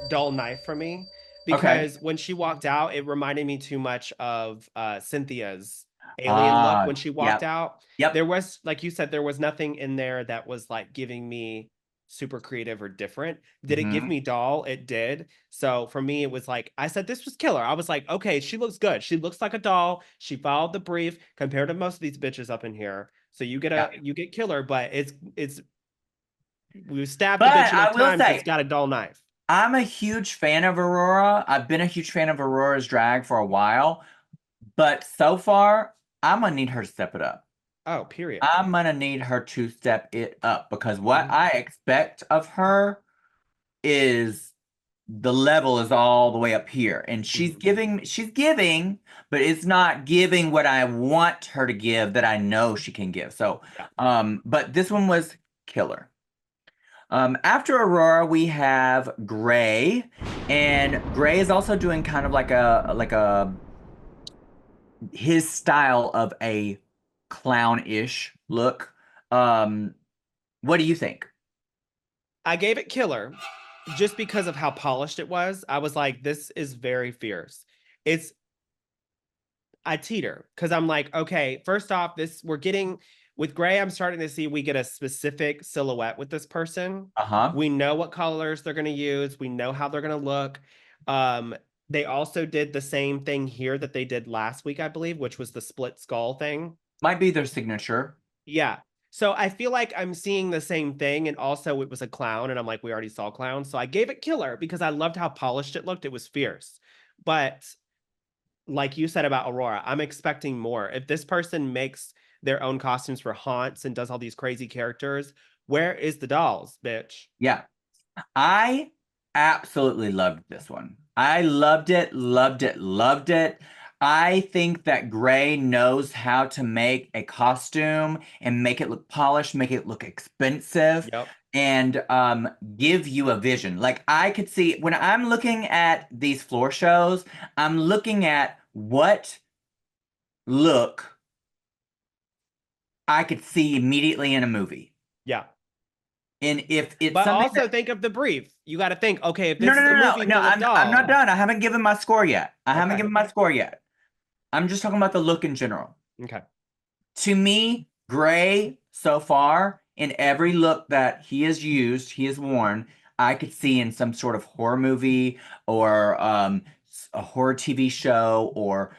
dull knife for me Okay. because when she walked out, it reminded me too much of Cynthia's alien look when she walked Yep. out. Yep. There was, like you said, there was nothing in there that was like giving me super creative or different. Did it give Mhm. me doll? It did. So for me, it was like I said, this was killer. I was like, okay, she looks good. She looks like a doll. She followed the brief compared to most of these bitches up in here. So Yeah. you get killer, but it's we stabbed the But bitch I enough will times. It's say, got a dull knife. I'm a huge fan of Aurora. I've been a huge fan of Aurora's drag for a while, but so far, I'm gonna need her to step it up. Oh, period. I'm gonna need her to step it up because what Mhm. I expect of her is the level is all the way up here. And Mhm. she's giving, but it's not giving what I want her to give that I know she can give. So, Yeah. but this one was killer. After Aurora, we have Gray, and Gray is also doing kind of like a his style of a clown-ish look. Um, what do you think? I gave it killer just because of how polished it was. I was like, this is very fierce. It's I teeter because I'm like, okay, first off, this we're getting with Gray, I'm starting to see we get a specific silhouette with this person. Uh-huh. We know what colors they're gonna use, we know how they're gonna look. Um, they also did the same thing here that they did last week, I believe, which was the split skull thing. Might be their signature. Yeah. So I feel like I'm seeing the same thing. And also, it was a clown. And I'm like, we already saw clowns. So I gave it killer because I loved how polished it looked. It was fierce. But like you said about Aurora, I'm expecting more. If this person makes their own costumes for haunts and does all these crazy characters, where is the dolls, bitch? Yeah. I absolutely loved this one. I loved it, loved it, loved it. I think that Gray knows how to make a costume and make it look polished, make it look expensive, Yep. and give you a vision. Like I could see when I'm looking at these floor shows, I'm looking at what look I could see immediately in a movie. Yeah. And if it's But something that also think of the brief. You got to think, okay, if no, this no, is a no, no, movie no, full of I'm not dolls. done. I haven't given my score yet. I haven't Okay. given my score yet. I'm just talking about the look in general. Okay. To me, Gray so far in every look that he has used, he has worn, I could see in some sort of horror movie or a horror TV show or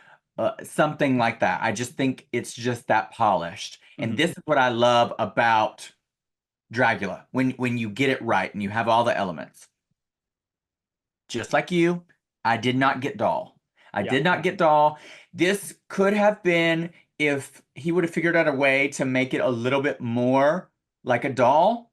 something like that. I just think it's just that polished. And Mhm. this is what I love about Dragula when you get it right and you have all the elements. Just like you, I did not get doll. I Yeah. did not get doll. This could have been if he would have figured out a way to make it a little bit more like a doll.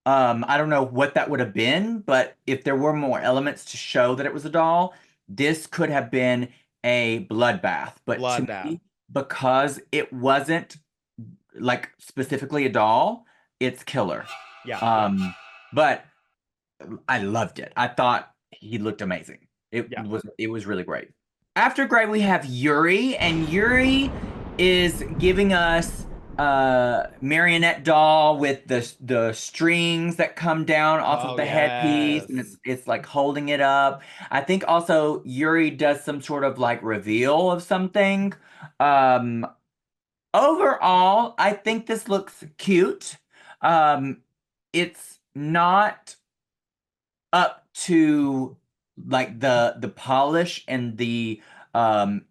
I don't know what that would have been, but if there were more elements to show that it was a doll, this could have been a bloodbath. But to Bloodbath. me, because it wasn't like specifically a doll, it's killer. Yeah. But I loved it. I thought he looked amazing. Yeah. It was really great. After Gray, we have Yuri, and Yuri is giving us marionette doll with the strings that come down off of Oh, the headpiece, and yes. it's like holding it up. I think also Yuri does some sort of like reveal of something. Um, Overall, I think this looks cute. It's not up to like the polish and the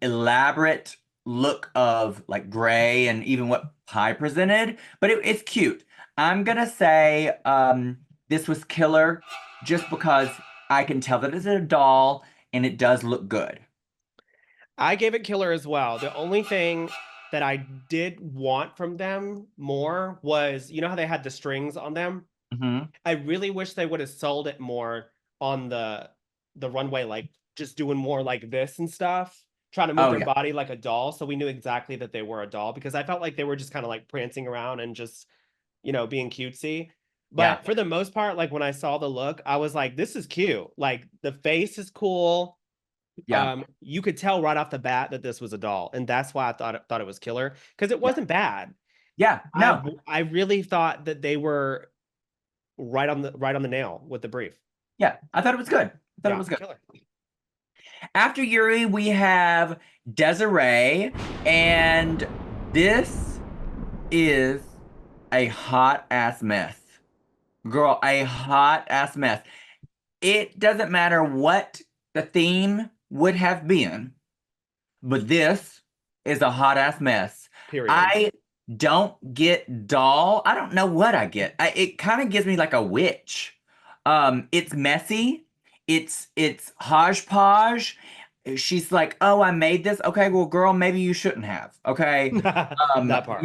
elaborate look of like Gray and even what Pie presented, but it's cute. I'm gonna say this was killer just because I can tell that it's a doll and it does look good. I gave it killer as well. The only thing that I did want from them more was, you know how they had the strings on them? Mhm. I really wish they would have sold it more on the runway, like just doing more like this and stuff, trying to move Oh their yeah. body like a doll, so we knew exactly that they were a doll, because I felt like they were just kind of like prancing around and just, being cutesy. Yeah. But for the most part, like when I saw the look, I was like, this is cute. Like the face is cool. Yeah. You could tell right off the bat that this was a doll, and that's why I thought it was killer, because it Yeah. wasn't bad. Yeah. No. I really thought that they were right on the nail with the brief. Yeah. I thought it was good. I thought it Yeah, was good. killer. After Yuri, we have Desiree, and this is a hot ass mess. Girl, a hot ass mess. It doesn't matter what the theme would have been, but this is a hot ass mess. Period. I don't get doll. I don't know what I get. It kind of gives me like a witch. It's messy. It's hodgepodge. She's like, "Oh, I made this. Okay, well, girl, maybe you shouldn't have. Okay, That part.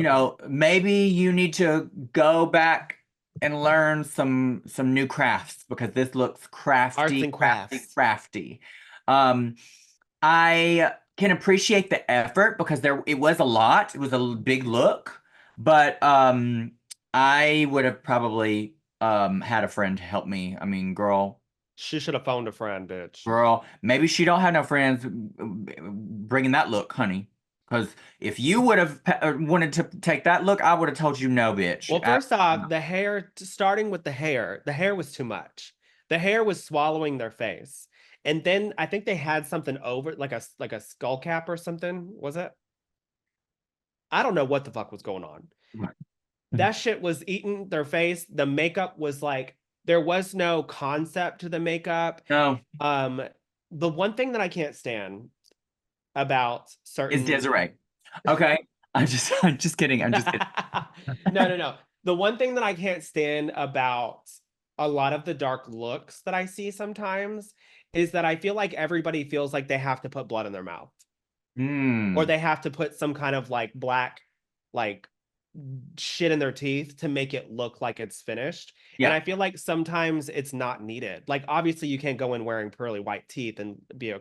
maybe you need to go back and learn some new crafts because this looks Arts crafty, and crafty, crafts. crafty. Um, I can appreciate the effort because it was a lot. It was a big look, but I would have probably had a friend help me. I mean, She should have phoned a friend, bitch. maybe she don't have no friends bringing that look, honey. Because if you would have wanted to take that look, I would have told you no, bitch. Well, first off, the hair, starting with the hair was too much. The hair was swallowing their face. And then I think they had something over, like a skull cap or something, was it? I don't know what the fuck was going on. That shit was eating their face. The makeup was like, there was no concept to the makeup. No, The one thing that I can't stand about certain it's Desiree. Okay, I'm just kidding. I'm just kidding. No. The one thing that I can't stand about a lot of the dark looks that I see sometimes is that I feel like everybody feels like they have to put blood in their mouth, or Hmm. they have to put some kind of like black, like shit in their teeth to make it look like it's finished. And Yeah. I feel like sometimes it's not needed. Like obviously you can't go in wearing pearly white teeth and be a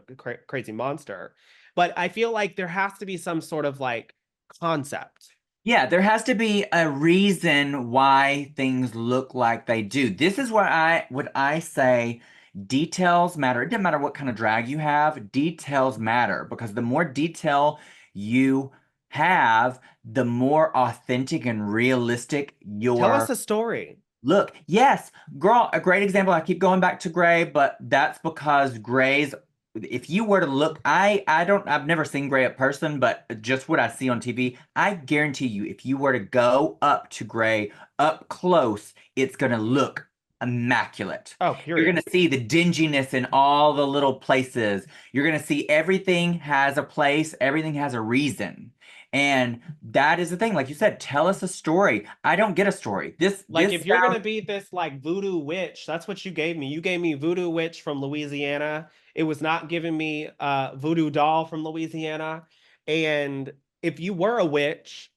crazy monster, but I feel like there has to be some sort of like concept. Yeah, there has to be a reason why things look like they do. This is where I say details matter. It doesn't matter what kind of drag you have, details matter because the more detail you have, the more authentic and realistic Tell us your a story. look. Yes, girl, a great example. I keep going back to Gray, but that's because Gray's if you were to look, I've never seen Gray up person, but just what I see on TV, I guarantee you, if you were to go up to Gray up close, it's gonna look immaculate. Oh, You're period. gonna see the dinginess in all the little places. You're gonna see everything has a place, everything has a reason. And that is the thing. Like you said, tell us a story. I don't get a story. Like This if you're gonna sounds be this like voodoo witch, that's what you gave me. You gave me voodoo witch from Louisiana. It was not giving me voodoo doll from Louisiana. And if you were a witch,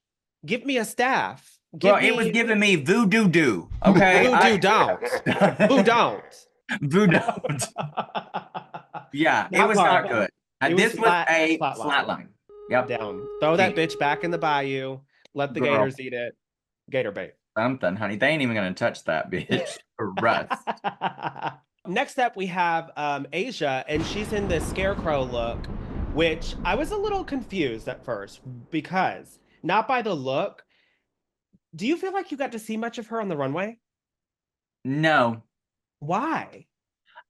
give me a staff. Well, Give it was me giving me voodoo doo. Okay. voodoo don't. Who don't? Voodoo. Yeah, it That was not part. good. It was This was a flatline. flatline. Yep. Down. Throw that bitch back in the bayou. Let the Girl, gators eat it. Gator bait. something, honey. They ain't even gonna touch that bitch for rust. Next up, we have Asia, and she's in this scarecrow look, which I was a little confused at first because not by the look. Do you feel like you got to see much of her on the runway? No. Why?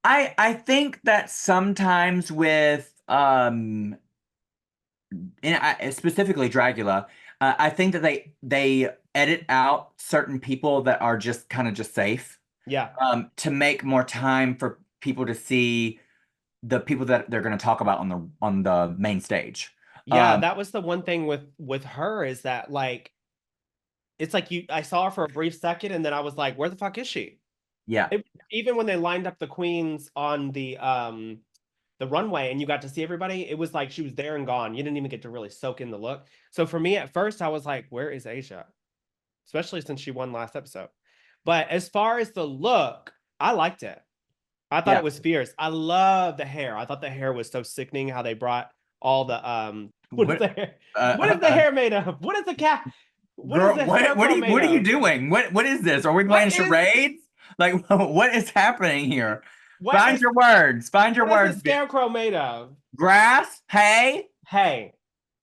I think that sometimes with specifically Dragula, I think that they edit out certain people that are just kind of just safe Yeah. to make more time for people to see the people that they're going to talk about on the main stage. Yeah, that was the one thing with her is that like it's like I saw her for a brief second and then I was like, where the fuck is she? Yeah. Even when they lined up the queens on the runway and you got to see everybody, it was like she was there and gone. You didn't even get to really soak in the look. So for me at first I was like, where is Asia? Especially since she won last episode. But as far as the look, I liked it. I thought Yeah. it was fierce. I love the hair. I thought the hair was so sickening how they brought all the what is the hair? What is the hair made of? What is the cat? What is Girl, the what scarecrow made are you of? doing? What is this? Are we What playing is charades? Like, what is happening here? what Find is your words. Find your what is words, the bitch. scarecrow made of? Grass? Hay? Hey.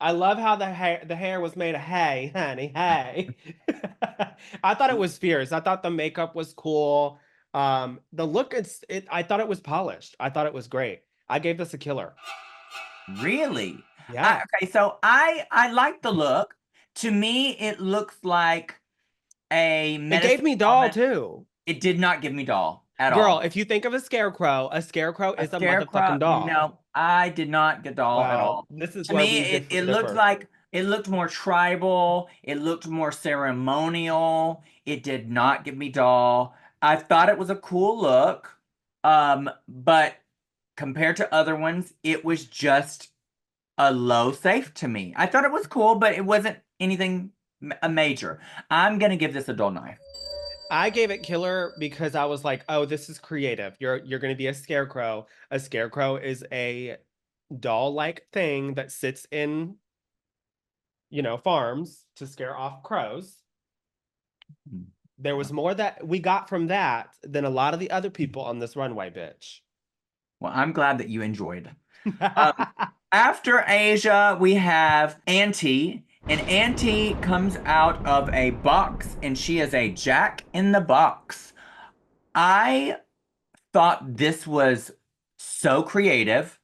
I love how the hair was made of hay, honey. Hey. I thought it was fierce. I thought the makeup was cool. The look I thought it was polished. I thought it was great. I gave this a killer. Really? Yeah. Okay, so I like the look. To me, it looks like a It gave medicine me doll woman. too. It did not give me doll at Girl, all. if you think of a scarecrow A is a scarecrow? motherfucking doll. No, I did not get doll at Wow, all. this is To where me, we it looked differ. like it looked more tribal. It looked more ceremonial. It did not give me doll. I thought it was a cool look, but compared to other ones, it was just a low safe to me. I thought it was cool, but it wasn't anything a major. I'm gonna give this a dull knife. I gave it killer because I was like, "Oh, this is creative. You're going to be a scarecrow. A scarecrow is a doll-like thing that sits in, farms to scare off crows." There was more that we got from that than a lot of the other people on this runway, bitch. Well, I'm glad that you enjoyed. Um, After Asia, we have Auntie, and Auntie comes out of a box, and she is a Jack in the Box. I thought this was so creative.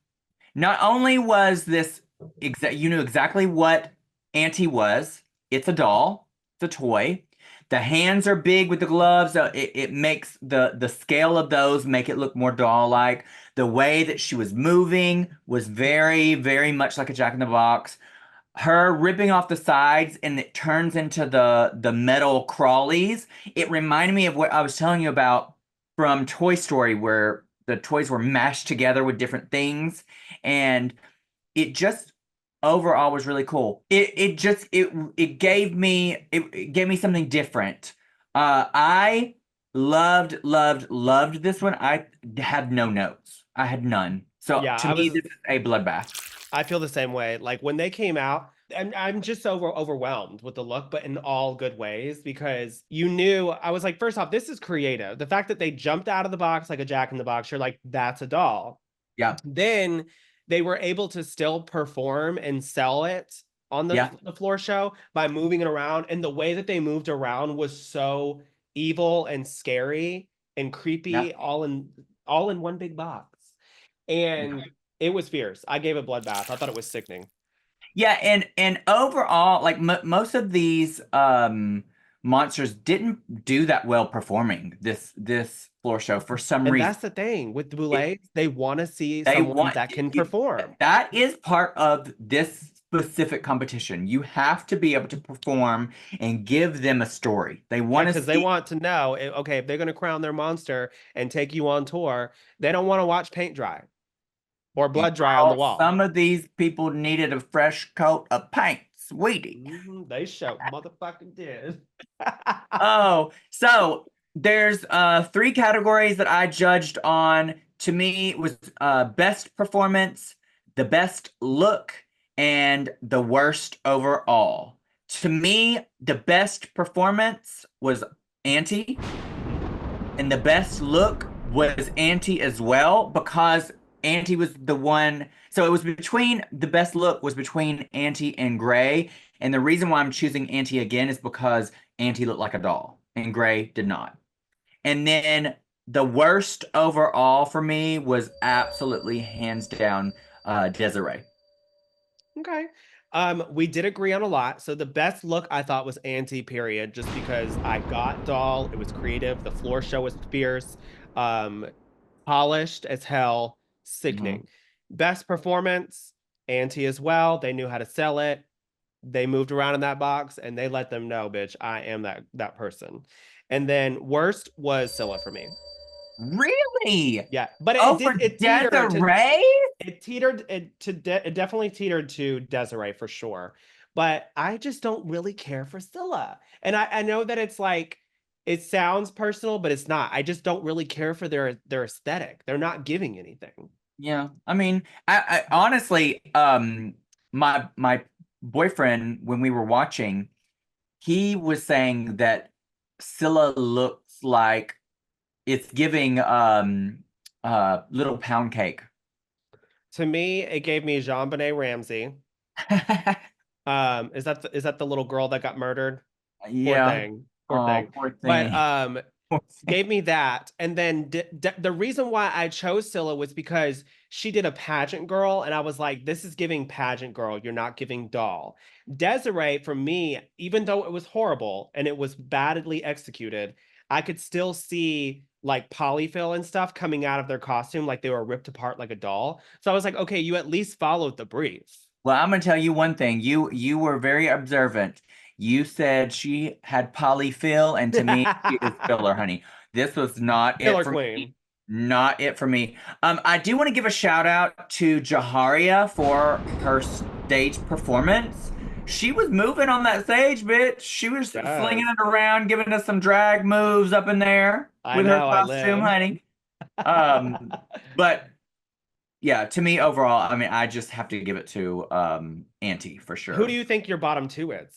Not only was this you knew exactly what Auntie was. It's a doll. It's a toy. The hands are big with the gloves. So it makes the scale of those make it look more doll-like. The way that she was moving was very, very much like a Jack in the Box. Her ripping off the sides and it turns into the metal crawlies. It reminded me of what I was telling you about from Toy Story, where the toys were mashed together with different things, and it just overall was really cool. It gave me something different. I loved this one. I had no notes. I had none. So Yeah, to me, this is a bloodbath. I feel the same way. Like when they came out, I'm just so overwhelmed with the look, but in all good ways, because you knew I was like, first off, this is creative. The fact that they jumped out of the box like a Jack in the Box, you're like, that's a doll. Yeah, Then they were able to still perform and sell it on yeah, the floor show by moving it around. And the way that they moved around was so evil and scary and yeah. creepy all in one big box. And it was fierce. I gave it bloodbath. I thought it was sickening. Yeah, and overall, like most of these monsters didn't do that well performing this floor show for some And reason. that's the thing with the It, Boulets, they want to see they someone want that can perform. that is part of this specific competition. You have to be able to perform and give them a story. They Yeah, want to because they see. want to know, okay, if they're going to crown their monster and take you on tour, they don't want to watch paint dry or blood dry on the Girl, wall. some of these people needed a fresh coat of paint, sweetie. They show motherfucking did. Oh, so there's three categories that I judged on. To me, it was best performance, the best look, and the worst overall. To me, the best performance was Auntie, and the best look was Auntie as well, because Auntie was the one. So it was between the best look was between Auntie and Gray. And the reason why I'm choosing Auntie again is because Auntie looked like a doll and Gray did not. And then the worst overall for me was absolutely hands down Desiree. Okay. We did agree on a lot. So the best look I thought was Auntie, period, just because I got doll. It was creative. The floor show was fierce. Um, Polished as hell, Mhm. sickening. Best performance, Auntie as well. They knew how to sell it. They moved around in that box and they let them know, bitch, I am that person. And then worst was Scylla for me. Really? Yeah, but Over it teetered to Desiree? it definitely teetered to Desiree for sure. But I just don't really care for Scylla. And I know that it's like it sounds personal, but it's not. I just don't really care for their aesthetic. They're not giving anything. Yeah. I mean, I honestly, my boyfriend, when we were watching, he was saying that Scylla looks like it's giving little pound cake. To me, it gave me Jean-Benet Ramsey. Is that the little girl that got murdered? Poor Yeah. thing. Poor Oh, thing. poor But thing. Poor thing. gave me that. And then the reason why I chose Scylla was because she did a pageant girl, and I was like, this is giving pageant girl. You're not giving doll. Desiree, for me, even though it was horrible and it was badly executed, I could still see like polyfill and stuff coming out of their costume, like they were ripped apart like a doll. So I was like, okay, you at least followed the brief. Well, I'm gonna tell you one thing. You were very observant. You said she had polyfill, and to me, she is filler, honey. This was not it Killer for me. Queen. Not it for me. I do want to give a shout out to Jaraya for her stage performance. She was moving on that stage, bitch. She was slinging Yes. it around, giving us some drag moves up in there I with her know, I costume, live. honey. But yeah, to me overall, I mean, I just have to give it to Auntie for Who do sure. you think your bottom two is?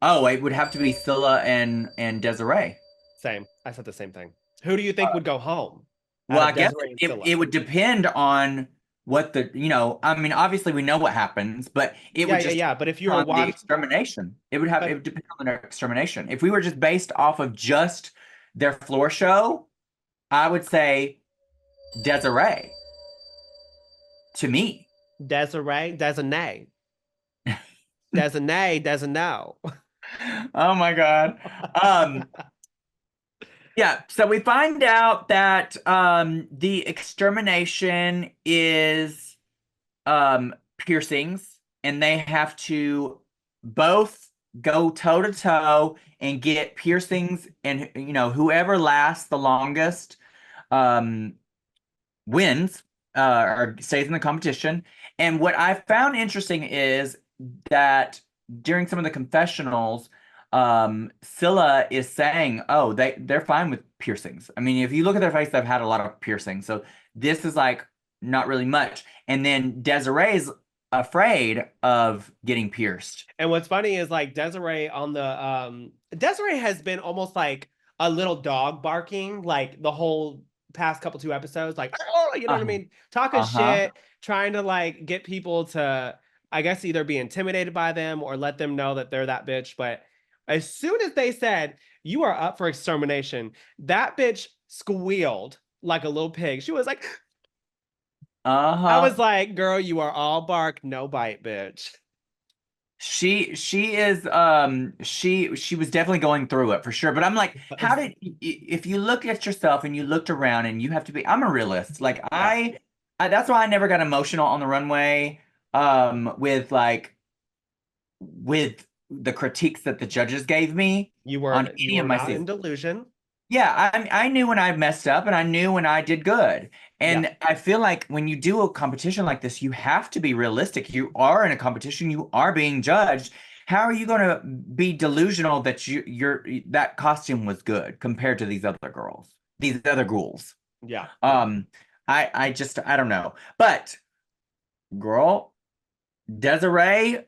Oh, it would have to be Scylla and Desiree. Same. I said the same thing. Who do you think would go home out Well, of I guess Desiree and it, Scylla? it would depend on what I mean, obviously we know what happens, but it Yeah, would yeah, just yeah. But if you were depend on the watching, extermination. It but would depend on their extermination. If we were just based off of just their floor show, I would say Desiree to me. Desiree, Desiree, Desiree, Desiree. Oh my God. Yeah, so we find out that the extermination is piercings, and they have to both go toe to toe and get piercings, and whoever lasts the longest um wins or stays in the competition. And what I found interesting is that during some of the confessionals, Scylla is saying, "Oh, they're fine with piercings. I mean, if you look at their face, they've had a lot of piercings, so this is like not really much." And then Desiree's afraid of getting pierced. And what's funny is like Desiree on the Desiree has been almost like a little dog barking like the whole past couple two episodes, like, oh, you know what I mean? Talking Uh-huh. shit, trying to like get people to, I guess, either be intimidated by them or let them know that they're that bitch. But as soon as they said, you are up for extermination, that bitch squealed like a little pig. She was like, I Uh-huh. was like, girl, you are all bark, no bite, bitch. She is she was definitely going through it for sure. But I'm like, how did if you look at yourself and you looked around, and you have to be, I'm a realist. Like Yeah. I that's why I never got emotional on the runway with with the critiques that the judges gave me You on were any of my not in seasons. delusion. Yeah, I knew when I messed up, and I knew when I did good. Yeah. And I feel like when you do a competition like this, you have to be realistic. You are in a competition, you are being judged. How are you going to be delusional that that costume was good compared to these other girls, these other ghouls? Yeah. Um, I just I don't know. But girl, Desiree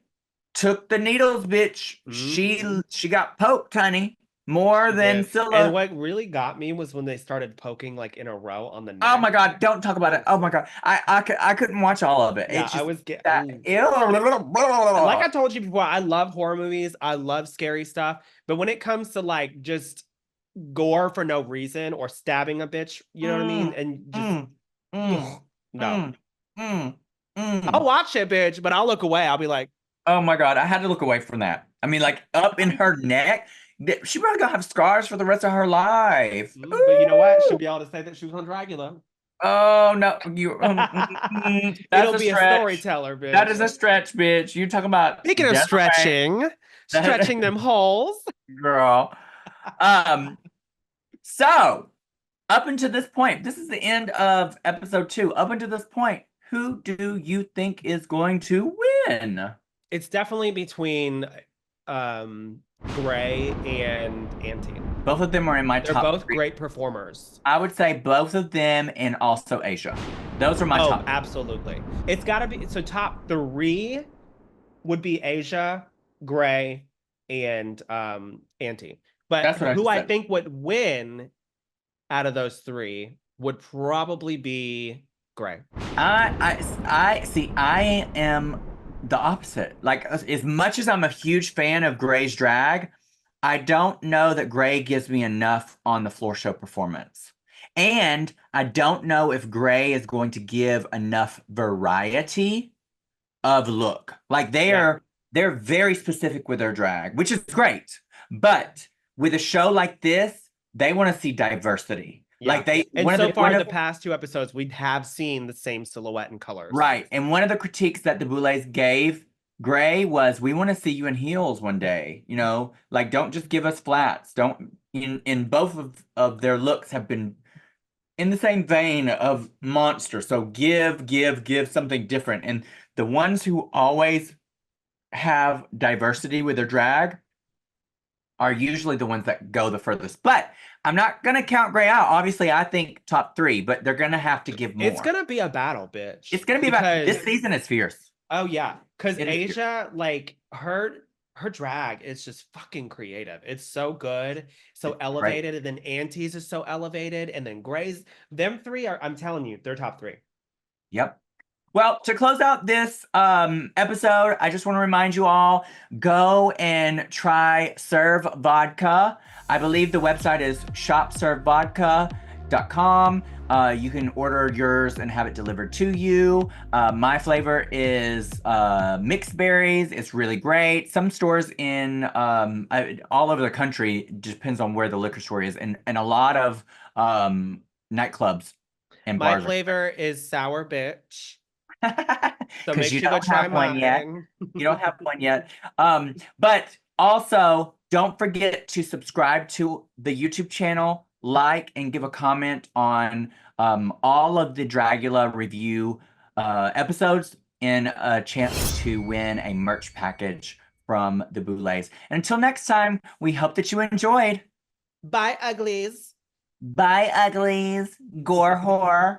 took the needles, bitch. Mhm. She got poked, honey, more She than did. And Scylla. what really got me was when they started poking like in a row on the Oh neck. my God, don't talk about it. Oh my God. I couldn't watch all of it. Yeah, It's I just was get that ew. like I told you before, I love horror movies. I love scary stuff. But when it comes to like just gore for no reason or stabbing a bitch, you know what I mean? Mm, And just mm, mm, no. mm, mm, I'll mm. watch it, bitch, but I'll look away. I'll be like, Oh my God, I had to look away from that. I mean, like up in her neck. She probably gonna have scars for the rest of her life. But you know what? She'll Ooh. be able to say that she was on Dragula. Oh no, that's It'll a be a stretch. storyteller, That bitch. is a stretch, bitch. You talking about Speaking of Desiree, stretching, that stretching them holes. girl. Um, so up until this point, this is the end of episode 2. Up until this point, who do you think is going to win? It's definitely between Gray and Auntie. Both of them are in my They're top both 3. great performers. I would say both of them and also Asia. Those are my top. Absolutely. It's got to be, so top 3 would be Asia, Gray, and Auntie. But That's what I who just I said. think would win out of those 3 would probably be Gray. I see. I am the opposite. Like, as much as I'm a huge fan of Gray's drag, I don't know that Gray gives me enough on the floor show performance. And I don't know if Gray is going to give enough variety of look. Like, they're very specific with their drag, which is great. But with a show like this, they want to see diversity. Yeah. Like, they And one so of the far, one the of, past 2 episodes, we have seen the same silhouette and colors. right. And one of the critiques that the Boulets gave Gray was, we want to see you in heels one day. You know, like, don't just give us flats. Don't in both of their looks have been in the same vein of monster. So give something different. And the ones who always have diversity with their drag are usually the ones that go the furthest. But I'm not gonna count Gray out. Obviously, I think top 3, but they're gonna have to give more. It's gonna be a battle, bitch. It's gonna be about this season is fierce. Oh yeah, because It is fierce. Asia, like her drag is just fucking creative. It's so good, so It's elevated, great. and then Auntie's is so elevated, and then Gray's. Them 3 are, I'm telling you, they're top 3. Yep. Well, to close out this episode, I just want to remind you all, go and try Serve Vodka. I believe the website is shopservevodka.com. You can order yours and have it delivered to you. My flavor is mixed berries. It's really great. Some stores in all over the country, depends on where the liquor store is, and a lot of nightclubs and My bars. flavor is sour bitch. So Because make you sure you go don't try have one yet. mine. You don't have one yet. But also, don't forget to subscribe to the YouTube channel, like, and give a comment on all of the Dragula review episodes, and a chance to win a merch package from the Boulets. And until next time, we hope that you enjoyed. Bye, uglies. Bye, uglies. Gore whore.